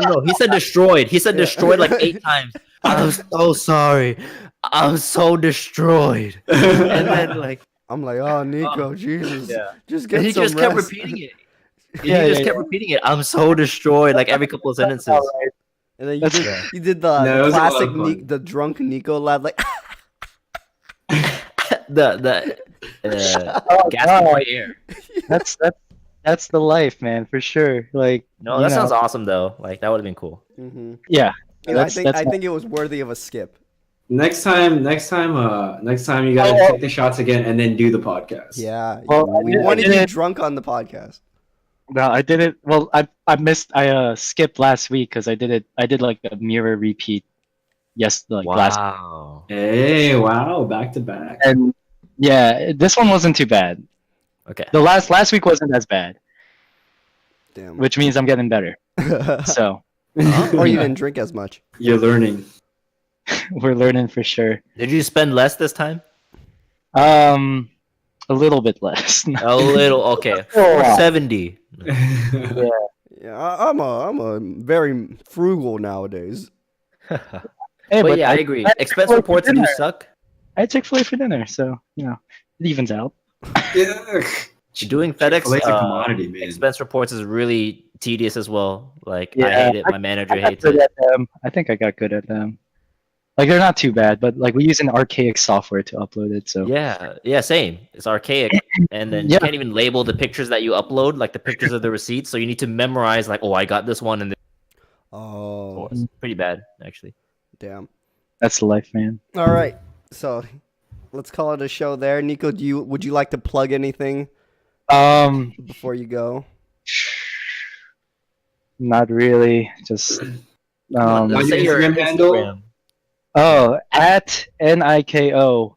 No. He said destroyed. He said destroyed like 8 times. I'm so sorry. I'm so destroyed. And then like I'm like, oh, Niko, Jesus, yeah. just get and he some just kept rest. repeating it. Yeah, he just yeah, kept repeating it. I'm so destroyed, like every couple of sentences. And then That's- you did the No, it was a lot of classic fun. the drunk Niko laugh, like the gas God. boy air. That's the life, man, for sure. Like, No, you that know, sounds awesome though. Like that would have been cool. Mm-hmm. yeah. I That's think it was worthy of a skip. Next time, you gotta take the shots again and then do the podcast. Yeah, Well, we I wanted you didn't- drunk on the podcast. No, I didn't. Well, I skipped last week because I did like a mirror repeat. Yes, like last. Wow. Hey, wow, back to back. And yeah, this one wasn't too bad. Okay. The last week wasn't as bad, Damn. which means I'm getting better. So Or you didn't drink as much. You're learning. we're learning for sure. Did you spend less this time? A little bit less. A little. Okay. Oh, wow. 470. Yeah, I'm a very frugal nowadays. Hey, But yeah, I agree. Expense reports do suck. I had Chick-fil-A for dinner, so you know it evens out. Doing FedEx Chick-fil-A's a commodity, man. expense reports is really tedious as well. Like I Yeah, hate it. My manager I got hates good it. at them. I think I got good at them. Like they're not too bad, but like we use an archaic software to upload it. So Yeah, same. It's archaic, and then Yeah. you can't even label the pictures that you upload, like the pictures of the receipts. So you need to memorize, like, oh, I got this one, and Oh, it's pretty bad actually. damn. that's the life, man. All right, so let's call it a show there. Nico, would you like to plug anything before you go? Not really. Just What's Say your your Instagram handle? at NIKO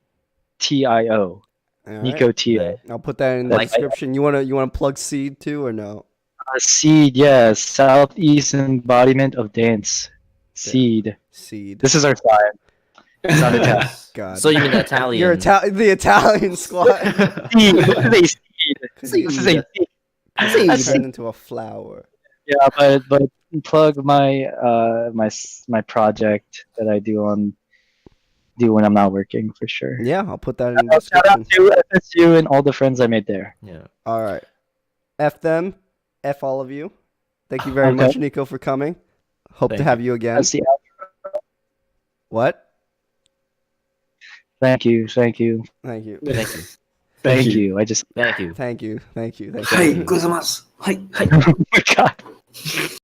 TIO All right. Nico T. Okay. I'll put that in the Like- description. You wanna plug Seed too or no? Seed, yes. Southeast embodiment of dance. Seed. Seed. This is our sign. It's not Italian. God. So you mean the Italian? You're the Italian squad. Seed. This is a seed. This is a seed. Seed That's turned into a flower. Yeah, but plug my my project that I do when I'm not working for sure. Yeah, I'll put that in the Shout out description. to FSU and all the friends I made there. Yeah. All right. F them. F all of you. Thank you very Okay. much, Nico, for coming. Hope to Thank have you again. That's the What? Thank you. Thank you. Thank you. Thank you. I just Thank you. Thank you. Thank you. Thank you. はい、ございます。はい、はい。oh my god.